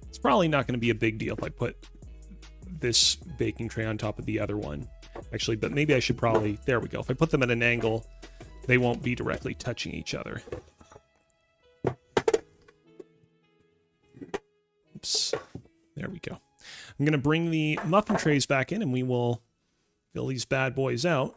It's probably not going to be a big deal if I put this baking tray on top of the other one. Actually, but maybe I should probably... There we go. If I put them at an angle, they won't be directly touching each other. Oops. There we go. I'm going to bring the muffin trays back in and we will fill these bad boys out.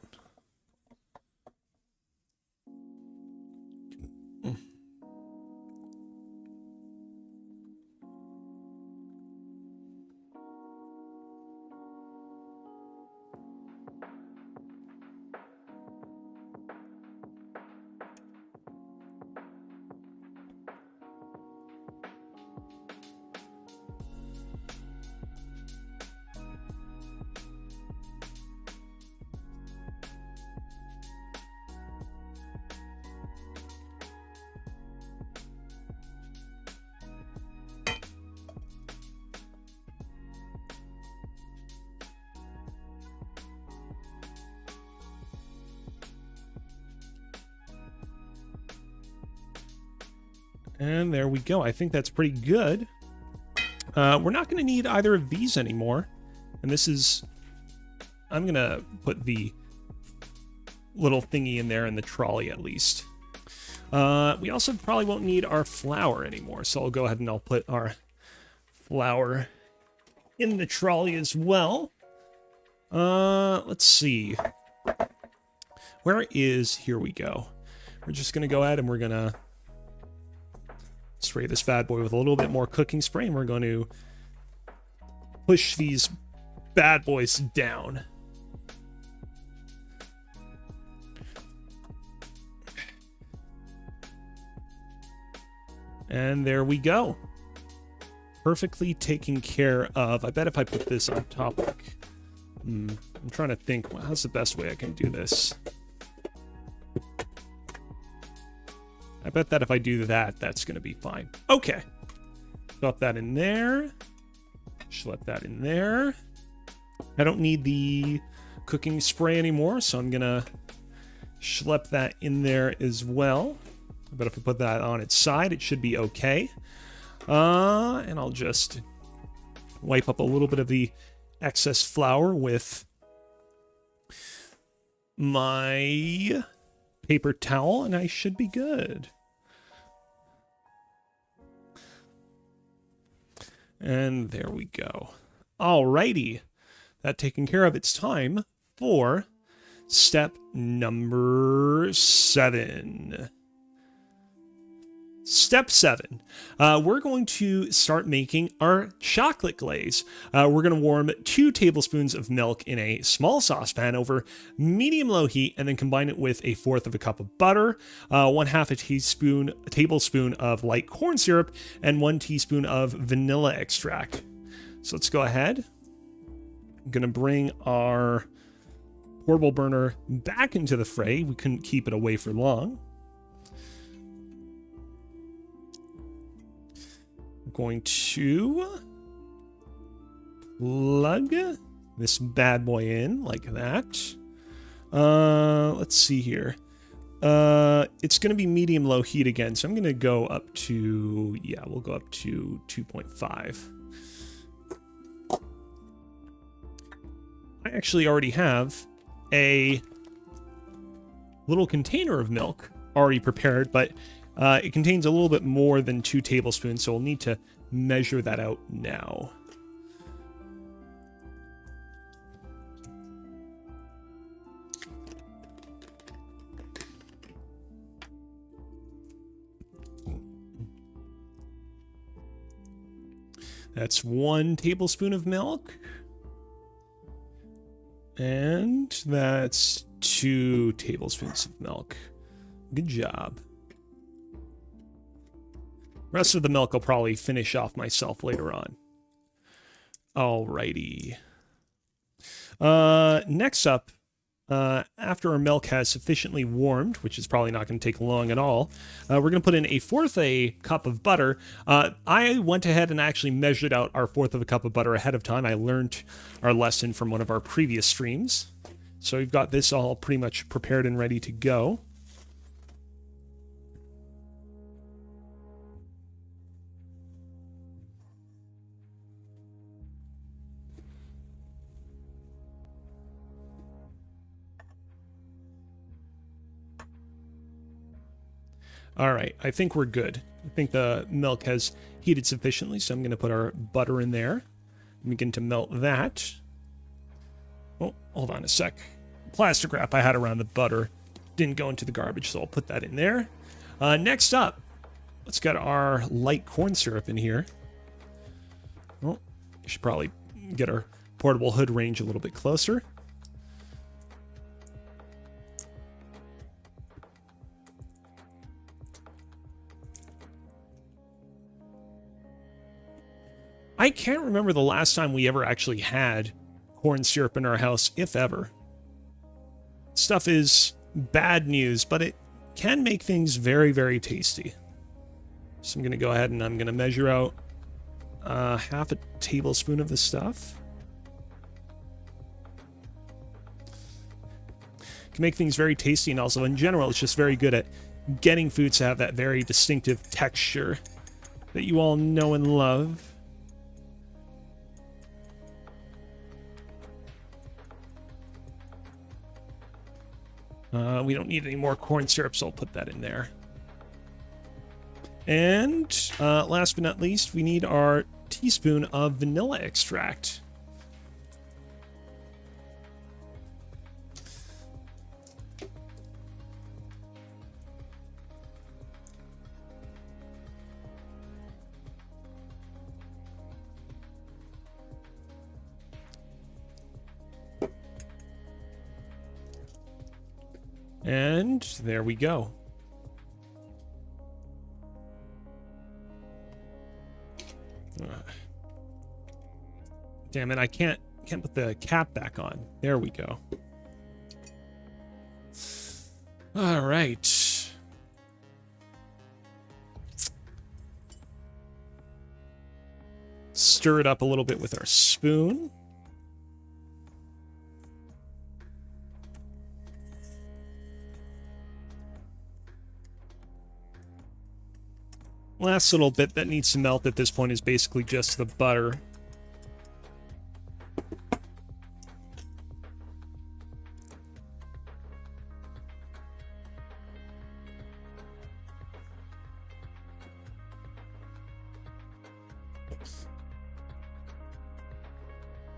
And there we go. I think that's pretty good. We're not going to need either of these anymore. And this is... I'm going to put the little thingy in there in the trolley at least. We also probably won't need our flour anymore. So I'll go ahead and I'll put our flour in the trolley as well. Let's see. Where is... Here we go. we're just going to go ahead and we're going to spray this bad boy with a little bit more cooking spray, and we're going to push these bad boys down. And there we go. Perfectly taken care of. I bet if I put this on top, like, I'm trying to think, well, how's the best way I can do this? I bet that if I do that, that's going to be fine. Okay. Drop that in there. Schlep that in there. I don't need the cooking spray anymore, so I'm going to schlep that in there as well. But if I put that on its side, it should be okay. And I'll just wipe up a little bit of the excess flour with my paper towel, and I should be good. And there we go. Alrighty. That taken care of, it's time for step number 7. Step 7, we're going to start making our chocolate glaze. We're going to warm 2 tablespoons of milk in a small saucepan over medium-low heat, and then combine it with 1/4 cup of butter, 1/2 tablespoon of light corn syrup, and 1 teaspoon of vanilla extract. So let's go ahead. I'm going to bring our portable burner back into the fray. We couldn't keep it away for long. Going to plug this bad boy in like that. Let's see here. It's going to be medium-low heat again, so I'm going to go up to, yeah, we'll go up to 2.5. I actually already have a little container of milk already prepared, but it contains a little bit more than 2 tablespoons, so we'll need to measure that out now. That's 1 tablespoon of milk. And that's 2 tablespoons of milk. Good job. Rest of the milk I'll probably finish off myself later on. Alrighty. Next up, after our milk has sufficiently warmed, which is probably not going to take long at all, we're going to put in 1/4 cup of butter. I went ahead and actually measured out our 1/4 cup of butter ahead of time. I learned our lesson from one of our previous streams. So we've got this all pretty much prepared and ready to go. All right, I think we're good. I think the milk has heated sufficiently, so I'm going to put our butter in there and begin to melt that. Oh, hold on a sec. Plastic wrap I had around the butter didn't go into the garbage, so I'll put that in there. Next up, let's get our light corn syrup in here. Oh, we should probably get our portable hood range a little bit closer. I can't remember the last time we ever actually had corn syrup in our house, if ever. Stuff is bad news, but it can make things very, very tasty. So I'm going to go ahead and I'm going to measure out 1/2 tablespoon of the stuff. Can make things very tasty, and also in general, it's just very good at getting foods to have that very distinctive texture that you all know and love. We don't need any more corn syrup, so I'll put that in there. And last but not least, we need our teaspoon of vanilla extract. And there we go. Damn it, I can't put the cap back on. There we go. All right. Stir it up a little bit with our spoon. Last little bit that needs to melt at this point is basically just the butter.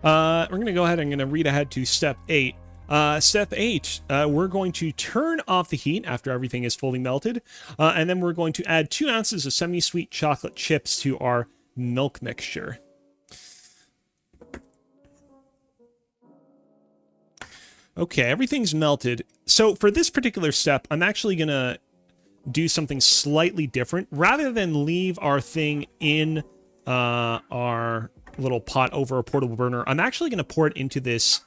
We're going to go ahead and I'm going to read ahead to step 8. Step 8, we're going to turn off the heat after everything is fully melted, and then we're going to add 2 ounces of semi-sweet chocolate chips to our milk mixture. Okay, everything's melted. So for this particular step, I'm actually going to do something slightly different. Rather than leave our thing in our little pot over a portable burner, I'm actually going to pour it into this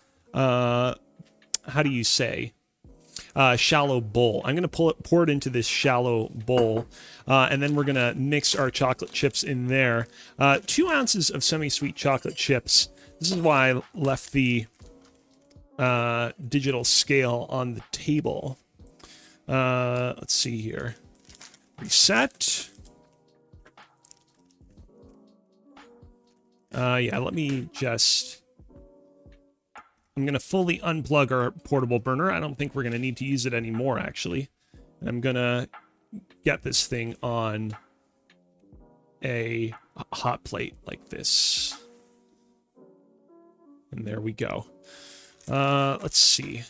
how do you say, shallow bowl. I'm going to pour it into this shallow bowl, and then we're going to mix our chocolate chips in there. 2 ounces of semi-sweet chocolate chips. This is why I left the digital scale on the table. Let's see here. Reset. Yeah, let me just... I'm going to fully unplug our portable burner. I don't think we're going to need to use it anymore, actually. And I'm going to get this thing on a hot plate like this. And there we go. Let's see.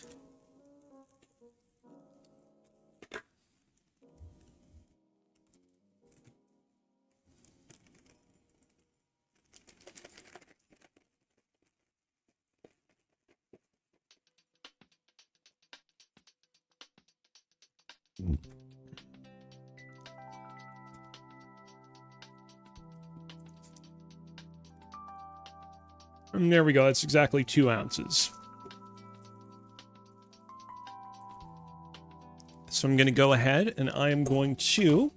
And there we go. That's exactly 2 ounces. So I'm going to go ahead and I am going to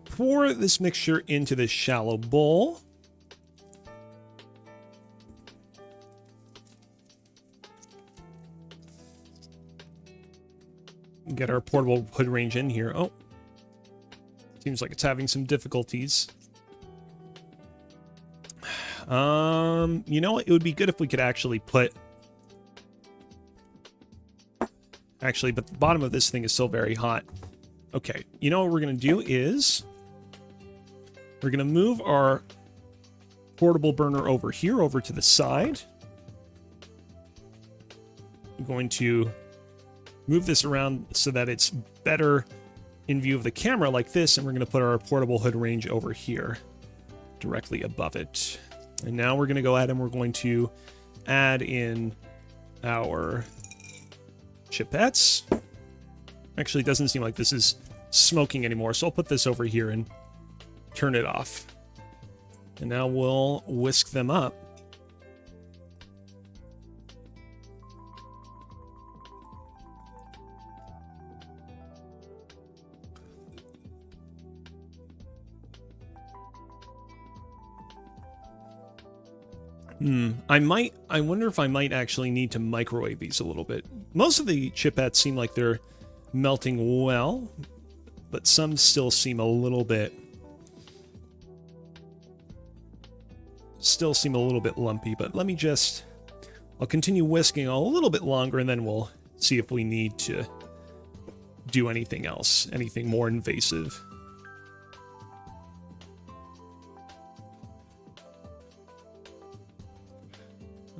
pour this mixture into this shallow bowl. Get our portable hood range in here. Oh, seems like it's having some difficulties. You know what? It would be good if we could actually put... Actually, but the bottom of this thing is still very hot. Okay, you know what we're going to do is... We're going to move our portable burner over here, over to the side. I'm going to move this around so that it's better in view of the camera like this, and we're going to put our portable hood range over here, directly above it. And now we're going to go ahead and we're going to add in our chipettes. Actually, it doesn't seem like this is smoking anymore, so I'll put this over here and turn it off. And now we'll whisk them up. I wonder if I might actually need to microwave these a little bit. Most of the chipettes seem like they're melting well, but some still seem a little bit... lumpy, but let me just... I'll continue whisking a little bit longer, and then we'll see if we need to do anything else, anything more invasive.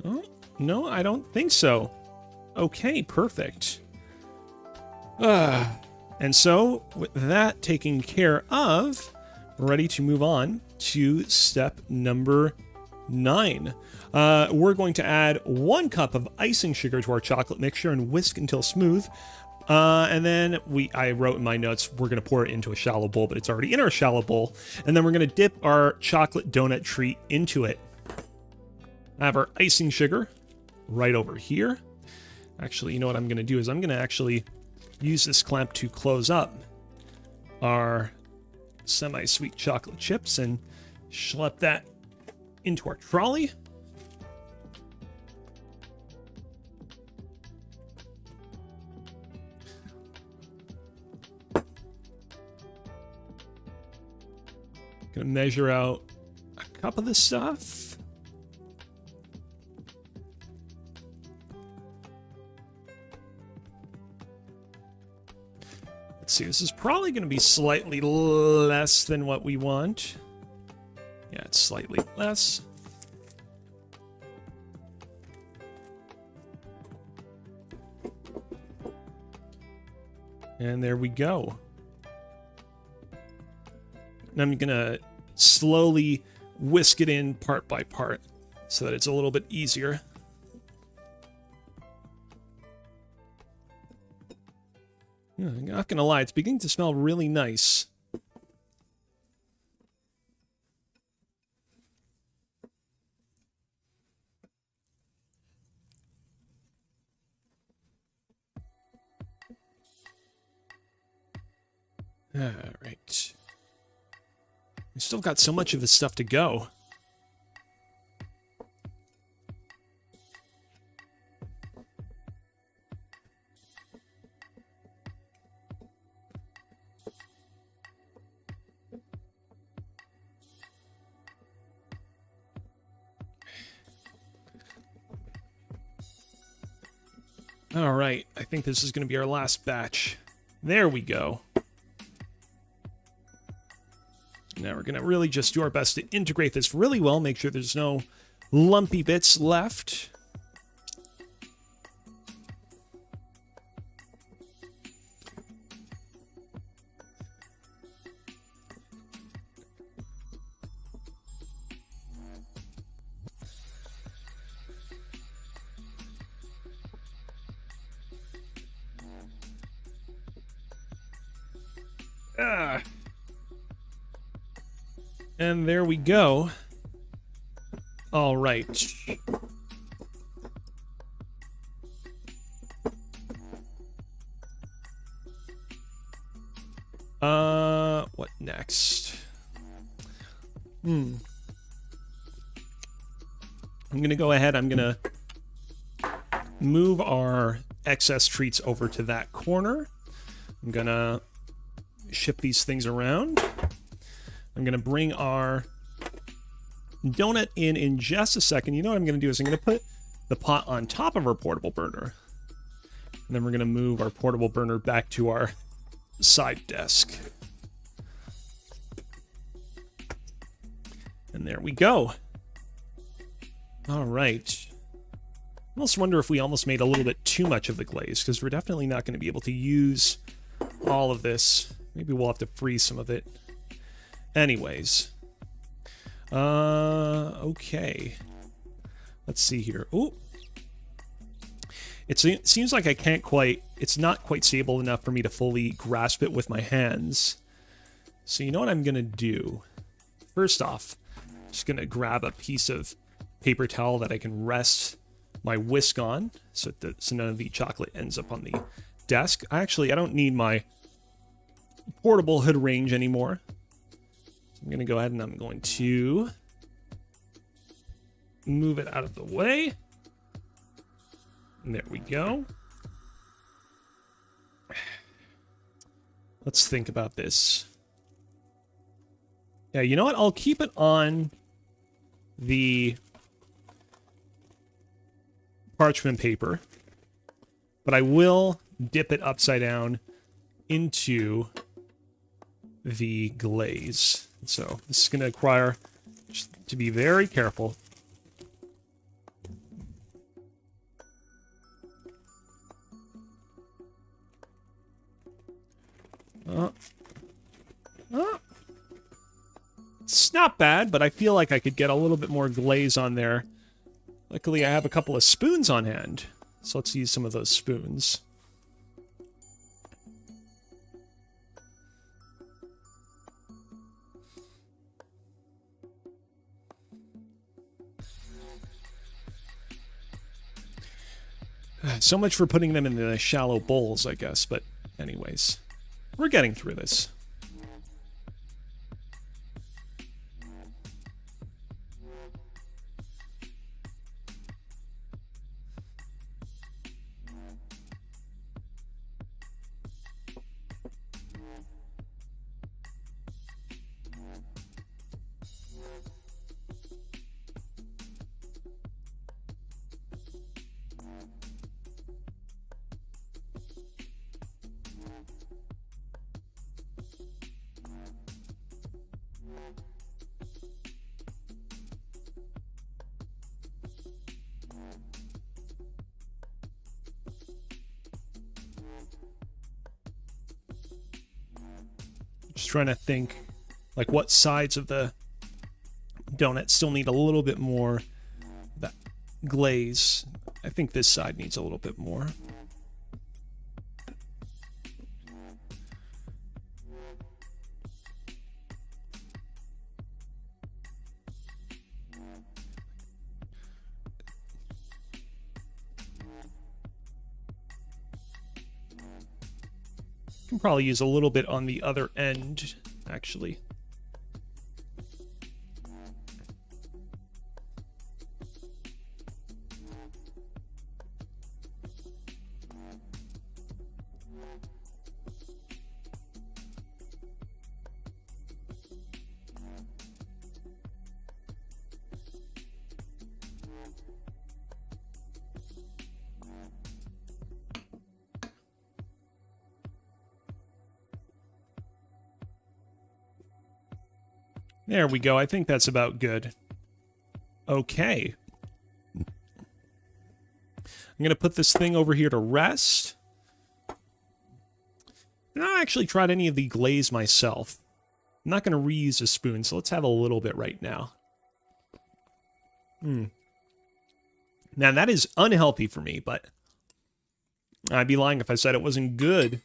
Oh, no, I don't think so. Okay, perfect. And so, with that taken care of, we're ready to move on to step number 9. We're going to add 1 cup of icing sugar to our chocolate mixture and whisk until smooth. And then I wrote in my notes, we're going to pour it into a shallow bowl, but it's already in our shallow bowl. And then we're going to dip our chocolate donut treat into it. I have our icing sugar right over here. Actually, you know what I'm going to do is I'm going to actually use this clamp to close up our semi-sweet chocolate chips and schlep that into our trolley. Gonna measure out a cup of this stuff. Let's see, this is probably gonna be slightly less than what we want. Yeah, it's slightly less. And there we go. And I'm gonna slowly whisk it in part by part so that it's a little bit easier. Yeah, I'm not gonna lie, it's beginning to smell really nice. All right. We still got so much of this stuff to go. All right, I think this is going to be our last batch. There we go. Now we're going to really just do our best to integrate this really well, make sure there's no lumpy bits left. And there we go. All right. What next? I'm gonna go ahead, I'm gonna move our excess treats over to that corner. I'm gonna shift these things around. I'm going to bring our donut in just a second. You know what I'm going to do is I'm going to put the pot on top of our portable burner. And then we're going to move our portable burner back to our side desk. And there we go. All right. I almost wonder if we almost made a little bit too much of the glaze, because we're definitely not going to be able to use all of this. Maybe we'll have to freeze some of it. Anyways, okay. Let's see here. Oh, it seems like I can't quite. It's not quite stable enough for me to fully grasp it with my hands. So you know what I'm gonna do? First off, I'm just gonna grab a piece of paper towel that I can rest my whisk on, so none of the chocolate ends up on the desk. I don't need my portable hood range anymore. I'm going to go ahead and I'm going to move it out of the way. And there we go. Let's think about this. Yeah, you know what? I'll keep it on the parchment paper, but I will dip it upside down into the glaze. So this is going to require to be very careful. It's not bad, but I feel like I could get a little bit more glaze on there. Luckily, I have a couple of spoons on hand, so let's use some of those spoons. So much for putting them in the shallow bowls, I guess, but anyways, we're getting through this. Just trying to think, like, what sides of the donut still need a little bit more of that glaze. I think this side needs a little bit more. Can probably use a little bit on the other end, actually. There we go. I think that's about good. Okay. I'm going to put this thing over here to rest. I've not actually tried any of the glaze myself. I'm not going to reuse a spoon, so let's have a little bit right now. Now, that is unhealthy for me, but I'd be lying if I said it wasn't good.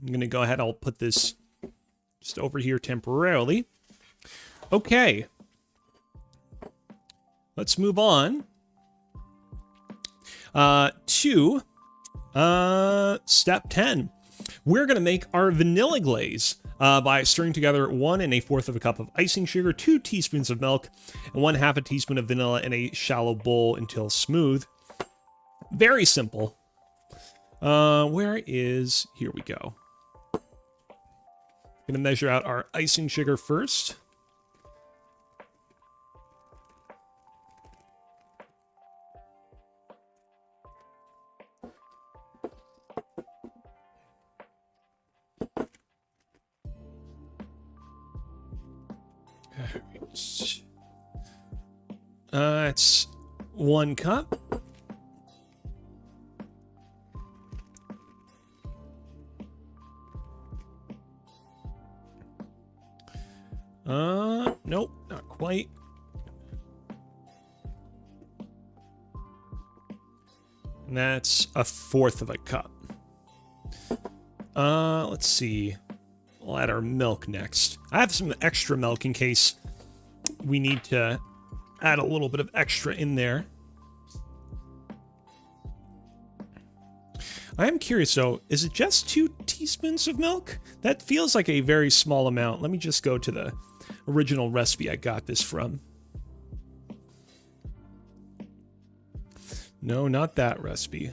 I'm going to go ahead. I'll put this just over here temporarily. Okay, let's move on to step 10. We're going to make our vanilla glaze by stirring together 1 1/4 of a cup of icing sugar, 2 teaspoons of milk, and 1/2 teaspoon of vanilla in a shallow bowl until smooth. Very simple. Here we go. Going to measure out our icing sugar first. It's 1 cup. Nope, not quite. And that's 1/4 of a cup. Let's see. We'll add our milk next. I have some extra milk in case we need to add a little bit of extra in there. I am curious though, is it just 2 teaspoons of milk? That feels like a very small amount. Let me just go to the original recipe I got this from. No, not that recipe.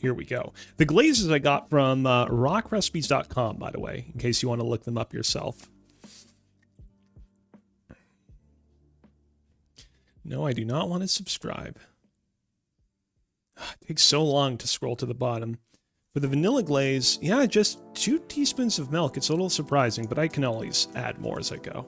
Here we go. The glazes I got from rockrecipes.com, by the way, in case you want to look them up yourself. No, I do not want to subscribe. It takes so long to scroll to the bottom. For the vanilla glaze, yeah, just 2 teaspoons of milk. It's a little surprising, but I can always add more as I go.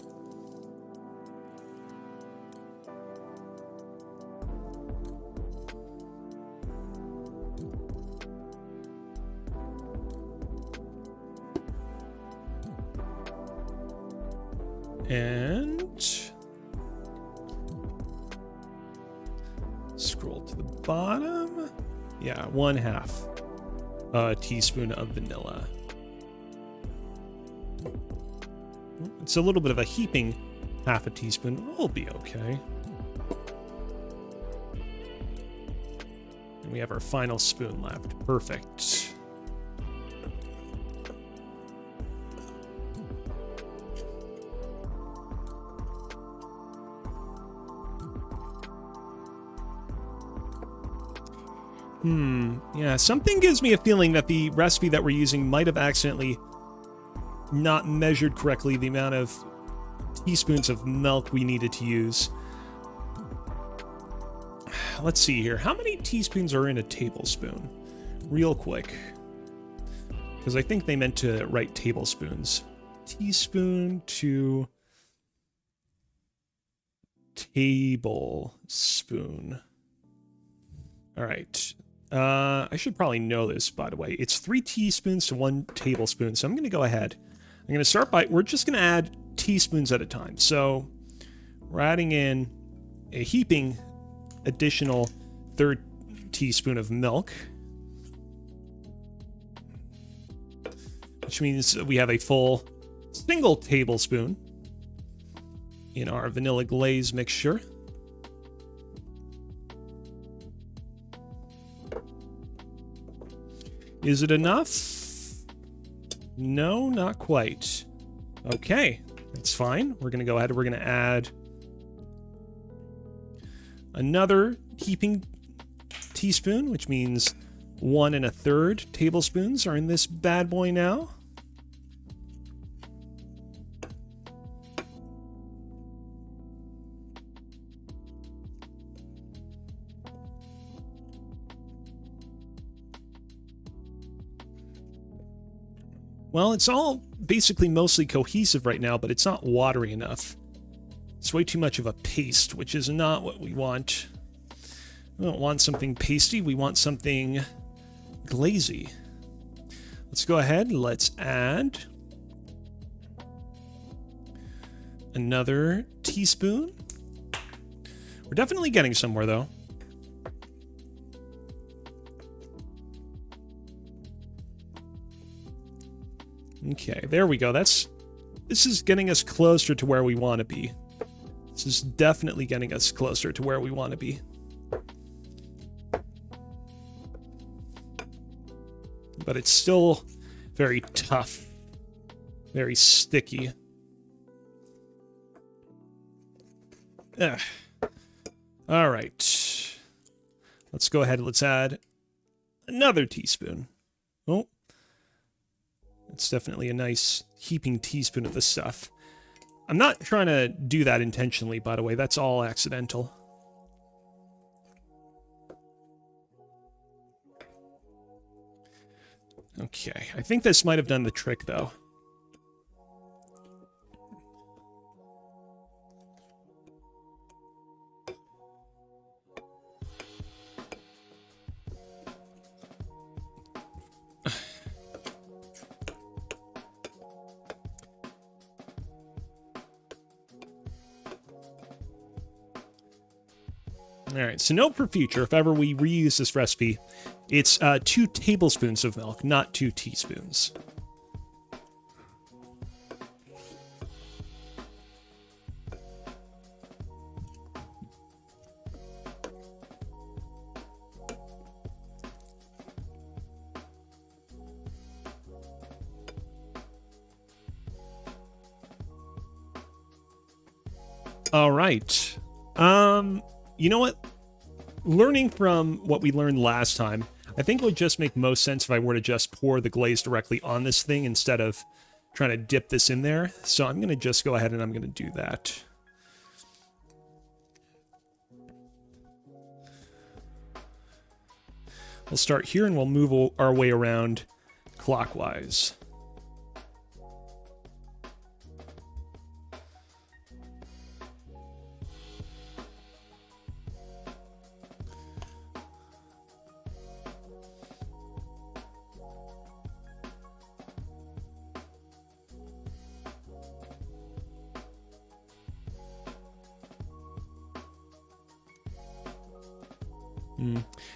And scroll to the bottom. Yeah, 1/2 teaspoon of vanilla. It's a little bit of a heaping 1/2 teaspoon. We'll be okay. And we have our final spoon left. Perfect. Yeah, something gives me a feeling that the recipe that we're using might have accidentally not measured correctly the amount of teaspoons of milk we needed to use. Let's see here. How many teaspoons are in a tablespoon? Real quick. Because I think they meant to write tablespoons. Teaspoon to tablespoon. All right. I should probably know this, by the way. It's 3 teaspoons to 1 tablespoon. So I'm going to go ahead. I'm going to start by, we're just going to add teaspoons at a time. So we're adding in a heaping additional 1/3 teaspoon of milk, which means we have a full single tablespoon in our vanilla glaze mixture. Is it enough? No, not quite. Okay, that's fine. We're going to go ahead and we're going to add another heaping teaspoon, which means 1 1/3 tablespoons are in this bad boy now. Well, it's all basically mostly cohesive right now, but it's not watery enough. It's way too much of a paste, which is not what we want. We don't want something pasty, we want something glazy. Let's go ahead, let's add another teaspoon. We're definitely getting somewhere, though. Okay, there we go. This is getting us closer to where we want to be. This is definitely getting us closer to where we want to be. But it's still very tough. Very sticky. Ugh. All right. Let's go ahead and let's add another teaspoon. Oh. It's definitely a nice heaping teaspoon of this stuff. I'm not trying to do that intentionally, by the way. That's all accidental. Okay, I think this might have done the trick, though. All right, so note for future, if ever we reuse this recipe, it's 2 tablespoons of milk, not 2 teaspoons. All right. You know what? Learning from what we learned last time, I think it would just make most sense if I were to just pour the glaze directly on this thing instead of trying to dip this in there. So I'm going to just go ahead and I'm going to do that. We'll start here and we'll move our way around clockwise.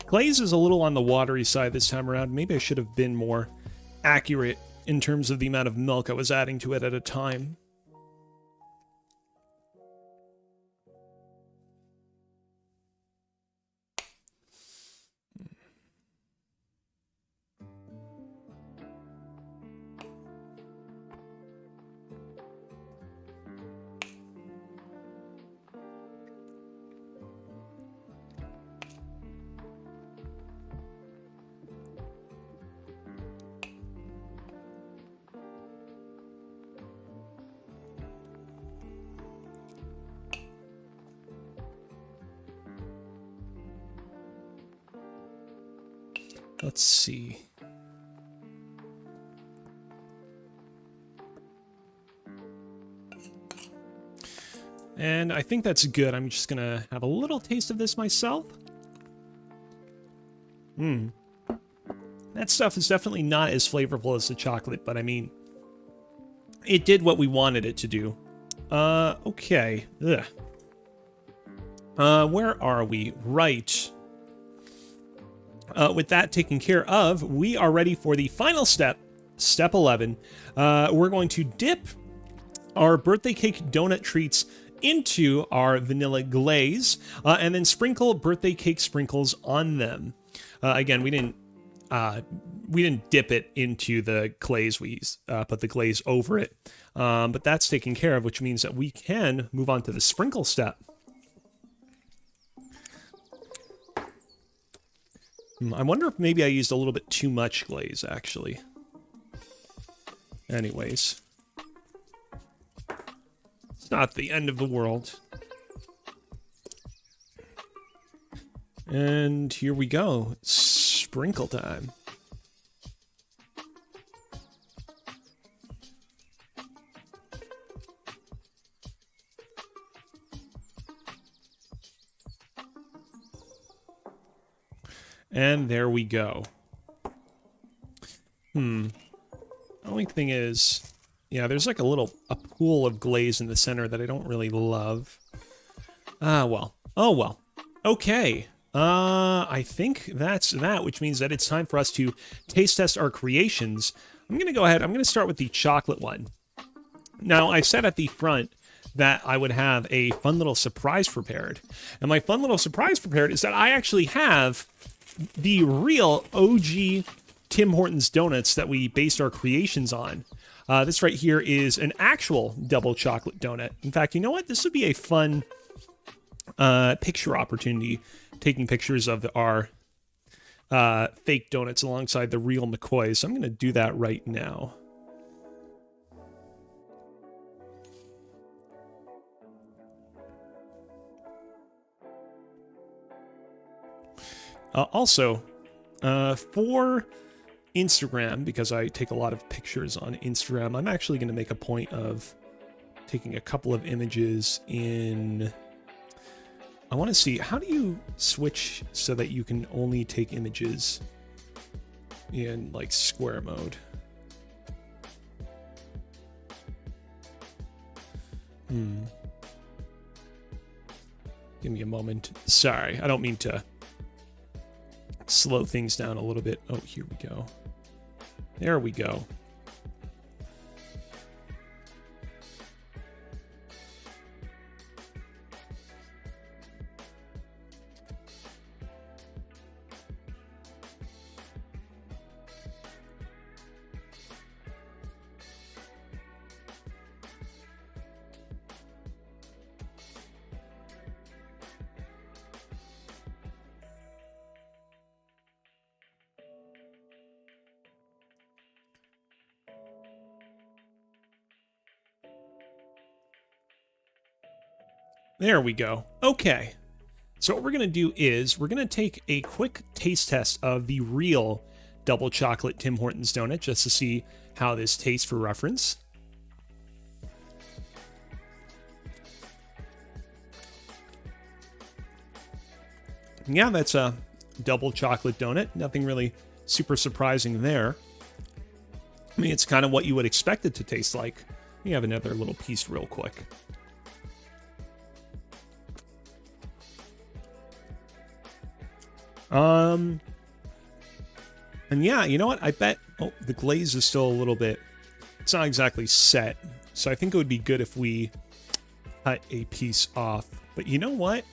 Glaze is a little on the watery side this time around. Maybe I should have been more accurate in terms of the amount of milk I was adding to it at a time. Let's see. And I think that's good. I'm just gonna have a little taste of this myself. That stuff is definitely not as flavorful as the chocolate, but I mean, it did what we wanted it to do. Okay. Ugh. Where are we? Right. With that taken care of, we are ready for the final step, step 11. We're going to dip our birthday cake donut treats into our vanilla glaze, and then sprinkle birthday cake sprinkles on them. Again, we didn't dip it into the glaze. We put the glaze over it, but that's taken care of, which means that we can move on to the sprinkle step. I wonder if maybe I used a little bit too much glaze, actually. Anyways. It's not the end of the world. And here we go. Sprinkle time. And there we go. The only thing is, yeah, there's like a pool of glaze in the center that I don't really love. Well. Oh, well. Okay. I think that's that, which means that it's time for us to taste test our creations. I'm going to go ahead. I'm going to start with the chocolate one. Now, I said at the front that I would have a fun little surprise prepared. And my fun little surprise prepared is that I actually have the real OG Tim Hortons donuts that we based our creations on. This right here is an actual double chocolate donut. In fact, you know what? This would be a fun picture opportunity, taking pictures of our fake donuts alongside the real McCoys. So I'm going to do that right now. Also, for Instagram, because I take a lot of pictures on Instagram, I'm actually going to make a point of taking a couple of images in... I want to see, how do you switch so that you can only take images in, like, square mode? Give me a moment. Sorry, I don't mean to slow things down a little bit. Oh, here we go. There we go. There we go. Okay. So what we're going to do is we're going to take a quick taste test of the real double chocolate Tim Hortons donut just to see how this tastes for reference. Yeah, that's a double chocolate donut. Nothing really super surprising there. I mean, it's kind of what you would expect it to taste like. Let me have another little piece real quick. And yeah, you know what? I bet, oh, the glaze is still a little bit, it's not exactly set. So I think it would be good if we cut a piece off. But you know what?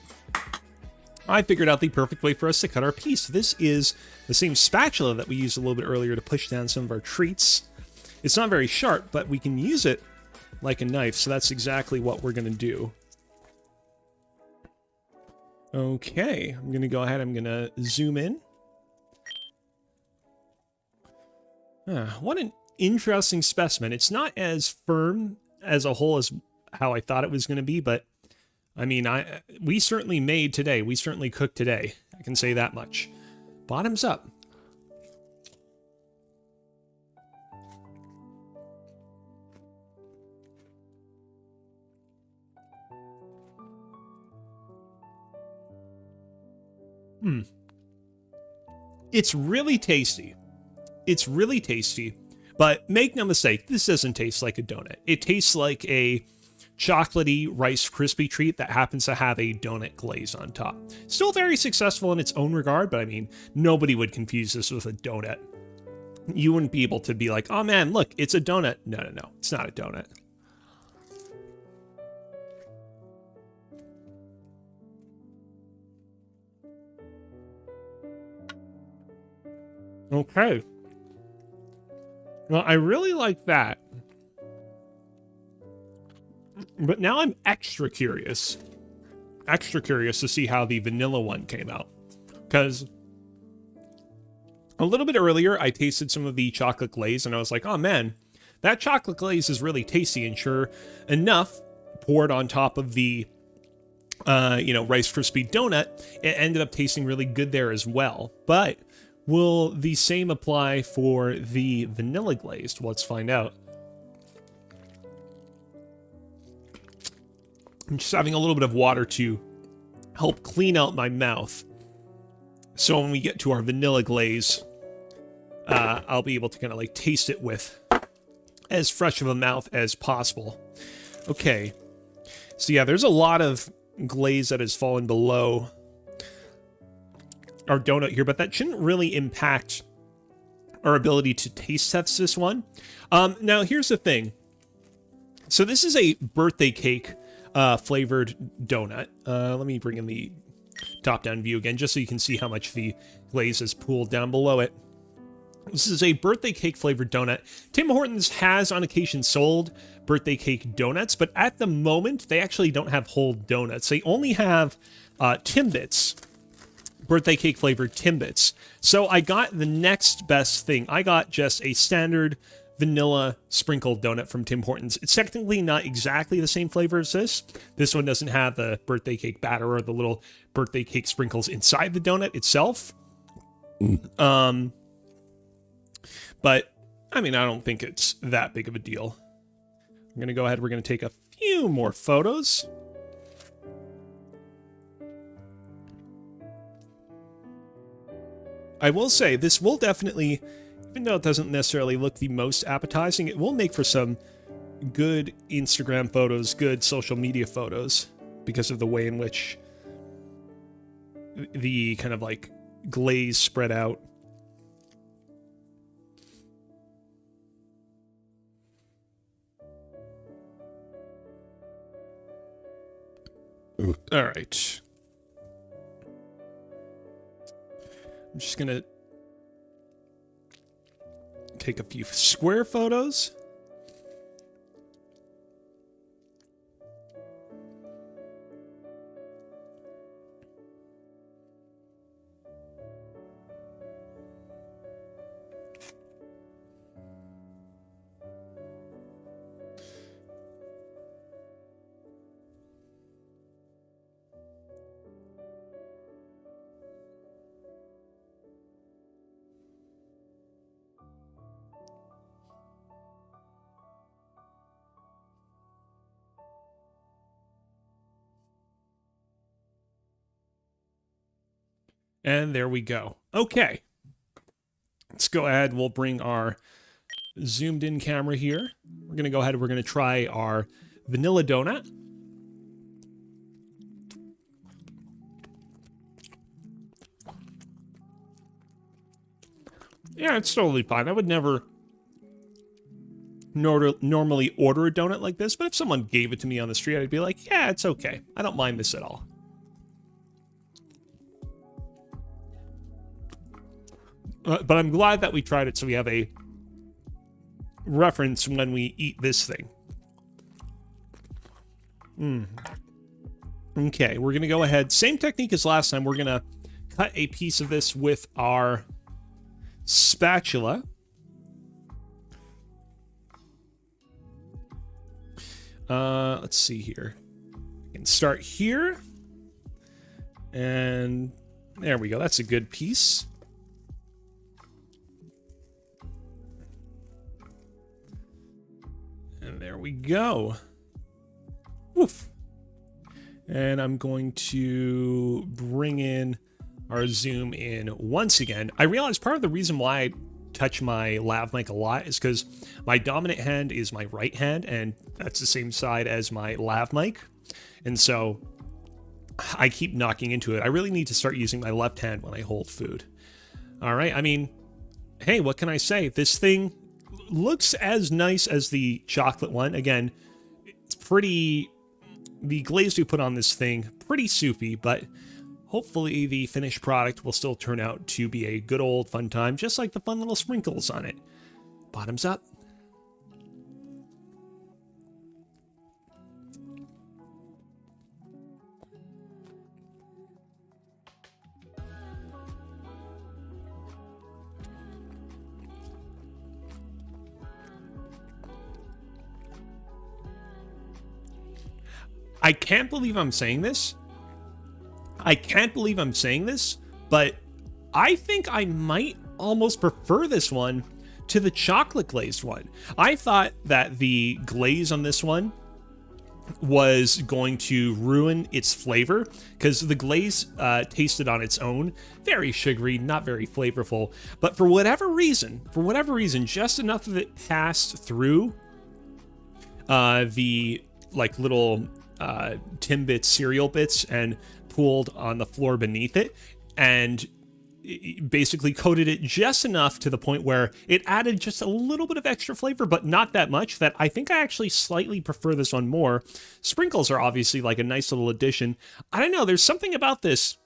I figured out the perfect way for us to cut our piece. This is the same spatula that we used a little bit earlier to push down some of our treats. It's not very sharp, but we can use it like a knife, so that's exactly what we're going to do. Okay, I'm going to go ahead, I'm going to zoom in. What an interesting specimen. It's not as firm as a whole as how I thought it was going to be, but I mean, we certainly made today. We certainly cooked today. I can say that much. Bottoms up. It's really tasty. It's really tasty. But make no mistake, this doesn't taste like a donut. It tastes like a chocolatey Rice Krispie treat that happens to have a donut glaze on top. Still very successful in its own regard, but I mean, nobody would confuse this with a donut. You wouldn't be able to be like, oh man, look, it's a donut. No, no, no, it's not a donut. Okay. Well, I really like that. But now I'm extra curious to see how the vanilla one came out. Because a little bit earlier, I tasted some of the chocolate glaze, and I was like, oh man, that chocolate glaze is really tasty. And sure enough, poured on top of the, Rice Krispie donut, it ended up tasting really good there as well. But will the same apply for the vanilla glazed? Let's find out. I'm just having a little bit of water to help clean out my mouth. So when we get to our vanilla glaze, I'll be able to kind of like taste it with as fresh of a mouth as possible. Okay. So yeah, there's a lot of glaze that has fallen below our donut here, but that shouldn't really impact our ability to taste test this one. Now, here's the thing. So this is a birthday cake flavored donut. Let me bring in the top-down view again, just so you can see how much the glaze has pooled down below it. This is a birthday cake flavored donut. Tim Hortons has on occasion sold birthday cake donuts, but at the moment, they actually don't have whole donuts. They only have Timbits, birthday cake flavored Timbits. So I got the next best thing. I got just a standard vanilla sprinkled donut from Tim Hortons. It's technically not exactly the same flavor as this. This one doesn't have the birthday cake batter or the little birthday cake sprinkles inside the donut itself. But, I mean, I don't think it's that big of a deal. I'm going to go ahead. We're going to take a few more photos. I will say, this will definitely, even though it doesn't necessarily look the most appetizing, it will make for some good Instagram photos, good social media photos, because of the way in which the kind of like glaze spread out. All right. I'm just going to take a few square photos. And there we go. Okay. Let's go ahead. We'll bring our zoomed in camera here. We're going to go ahead and we're going to try our vanilla donut. Yeah, it's totally fine. I would never normally order a donut like this, but if someone gave it to me on the street, I'd be like, yeah, it's okay. I don't mind this at all. But I'm glad that we tried it so we have a reference when we eat this thing. Okay, we're going to go ahead. Same technique as last time. We're going to cut a piece of this with our spatula. Let's see here. We can start here. And there we go. That's a good piece. And there we go. Woof. And I'm going to bring in our zoom in once again. I realized part of the reason why I touch my lav mic a lot is because my dominant hand is my right hand, and that's the same side as my lav mic. And so I keep knocking into it. I really need to start using my left hand when I hold food. All right. I mean, hey, what can I say? This thing looks as nice as the chocolate one. Again, it's pretty, the glaze we put on this thing, pretty soupy, but hopefully the finished product will still turn out to be a good old fun time, just like the fun little sprinkles on it. Bottoms up. I can't believe I'm saying this. But I think I might almost prefer this one to the chocolate glazed one. I thought that the glaze on this one was going to ruin its flavor because the glaze tasted on its own very sugary, not very flavorful. But for whatever reason, just enough of it passed through the like little Timbit cereal bits and pooled on the floor beneath it, and basically coated it just enough to the point where it added just a little bit of extra flavor, but not that much, that I think I actually slightly prefer this one more. Sprinkles are obviously like a nice little addition. I don't know, there's something about this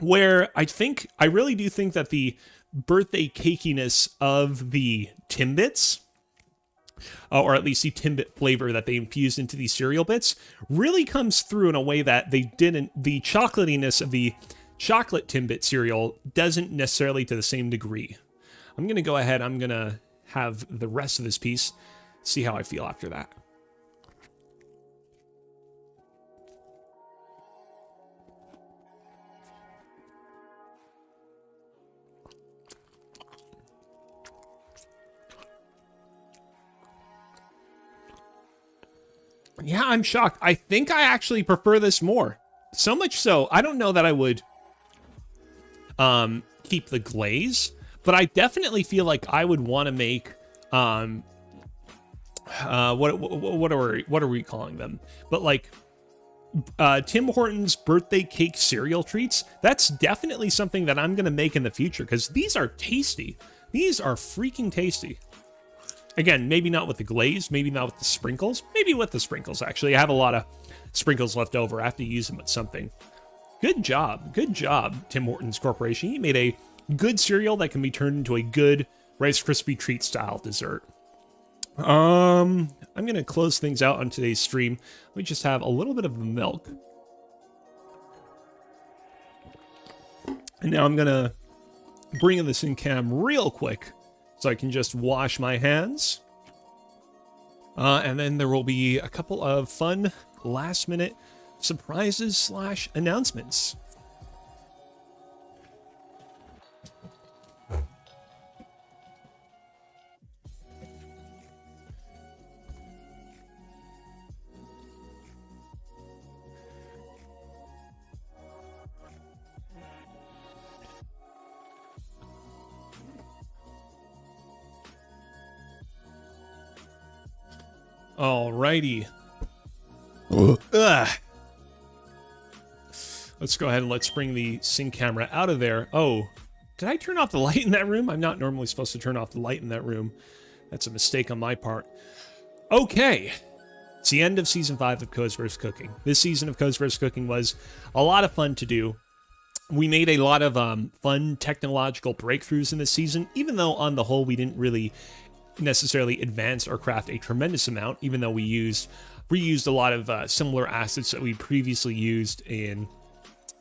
where I really do think that the birthday cakiness of the Timbits, or at least the Timbit flavor that they infused into these cereal bits, really comes through in a way that they didn't. The chocolatiness of the chocolate Timbit cereal doesn't necessarily to the same degree. I'm going to go ahead, I'm going to have the rest of this piece, see how I feel after that. Yeah, I'm shocked. I think I actually prefer this more. So much so, I don't know that I would keep the glaze, but I definitely feel like I would want to make what are we calling them? But like Tim Hortons birthday cake cereal treats. That's definitely something that I'm going to make in the future because these are tasty. These are freaking tasty. Again, maybe not with the glaze, maybe not with the sprinkles, maybe with the sprinkles, actually. I have a lot of sprinkles left over. I have to use them with something. Good job, Tim Hortons Corporation. You made a good cereal that can be turned into a good Rice Krispie treat style dessert. I'm going to close things out on today's stream. Let me just have a little bit of milk. And now I'm going to bring in this in cam real quick, so I can just wash my hands. And then there will be a couple of fun last-minute surprises / announcements. Alrighty. Let's go ahead and let's bring the sync camera out of there. Oh, Did I turn off the light in that room? I'm not normally supposed to turn off the light in that room. That's a mistake on my part. Okay. It's the end of Season 5 of Kozibear's Cooking. This season of Kozibear's Cooking was a lot of fun to do. We made a lot of fun technological breakthroughs in this season, even though on the whole we didn't really necessarily advance our craft a tremendous amount, even though we reused a lot of similar assets that we previously used in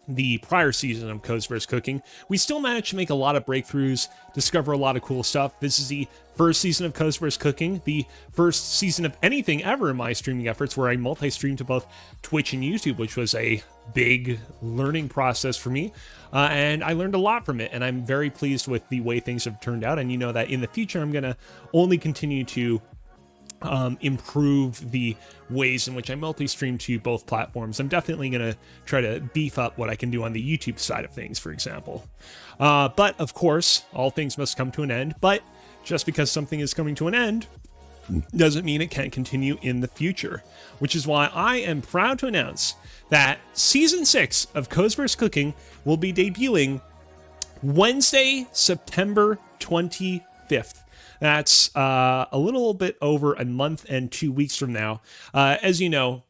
the prior season of Kozibear's Cooking. We still managed to make a lot of breakthroughs, discover a lot of cool stuff. This is the first season of Kozibear's Cooking, the first season of anything ever in my streaming efforts where I multi-streamed to both Twitch and YouTube, which was a big learning process for me. And I learned a lot from it, and I'm very pleased with the way things have turned out. And you know that in the future, I'm going to only continue to improve the ways in which I multi-stream to both platforms. I'm definitely going to try to beef up what I can do on the YouTube side of things, for example. But of course, all things must come to an end. But just because something is coming to an end doesn't mean it can't continue in the future, which is why I am proud to announce that Season 6 of Kozibear's Cooking will be debuting Wednesday, September 25th. That's a little bit over a month and 2 weeks from now. As you know,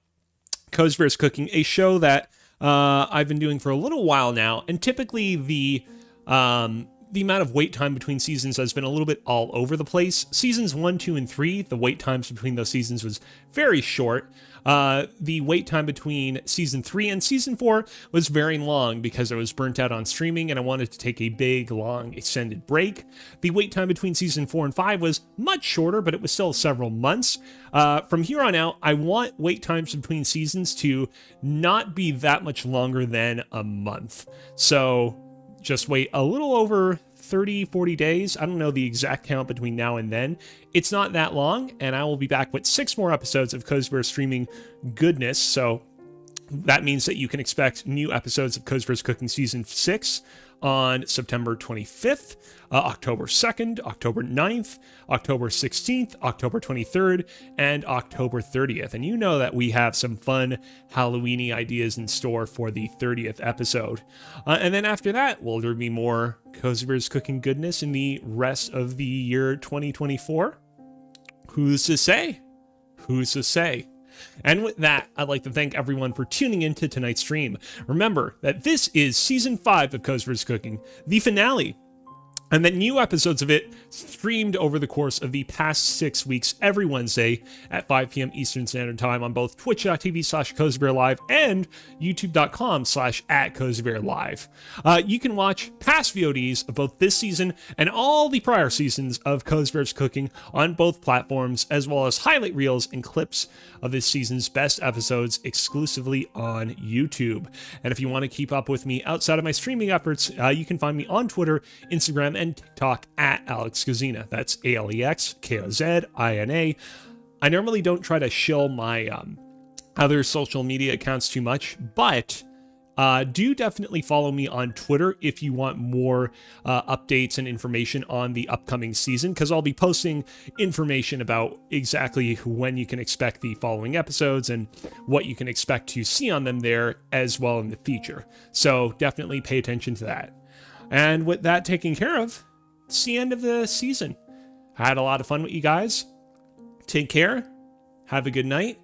Kozibear's Cooking, a show that I've been doing for a little while now, and typically the amount of wait time between seasons has been a little bit all over the place. Seasons 1, 2, and 3, the wait times between those seasons was very short. The wait time between Season 3 and Season 4 was very long because I was burnt out on streaming and I wanted to take a big, long, extended break. The wait time between Season 4 and 5 was much shorter, but it was still several months. From here on out, I want wait times between seasons to not be that much longer than a month. So just wait a little over 30, 40 days. I don't know the exact count between now and then. It's not that long, and I will be back with 6 more episodes of Kozibear streaming goodness. So that means that you can expect new episodes of Kozibear's Cooking Season 6 on September 25th, October 2nd, October 9th, October 16th, October 23rd, and October 30th. And you know that we have some fun Halloween-y ideas in store for the 30th episode. And then after that, will there be more Kozibear's Cooking goodness in the rest of the year 2024? Who's to say? Who's to say? And with that, I'd like to thank everyone for tuning in to tonight's stream. Remember that this is Season 5 of Kozibear's Cooking, the finale, and that new episodes of it streamed over the course of the past 6 weeks every Wednesday at 5 p.m. Eastern Standard Time on both twitch.tv/KozibearLive and youtube.com/@KozibearLive. You can watch past VODs of both this season and all the prior seasons of Kozibear's Cooking on both platforms, as well as highlight reels and clips of this season's best episodes exclusively on YouTube. And if you want to keep up with me outside of my streaming efforts, you can find me on Twitter, Instagram, and TikTok at Alex Kozina. That's AlexKozina. I normally don't try to shill my other social media accounts too much, but do definitely follow me on Twitter if you want more updates and information on the upcoming season, because I'll be posting information about exactly when you can expect the following episodes and what you can expect to see on them there as well in the future. So definitely pay attention to that. And with that taken care of, it's the end of the season. I had a lot of fun with you guys. Take care. Have a good night.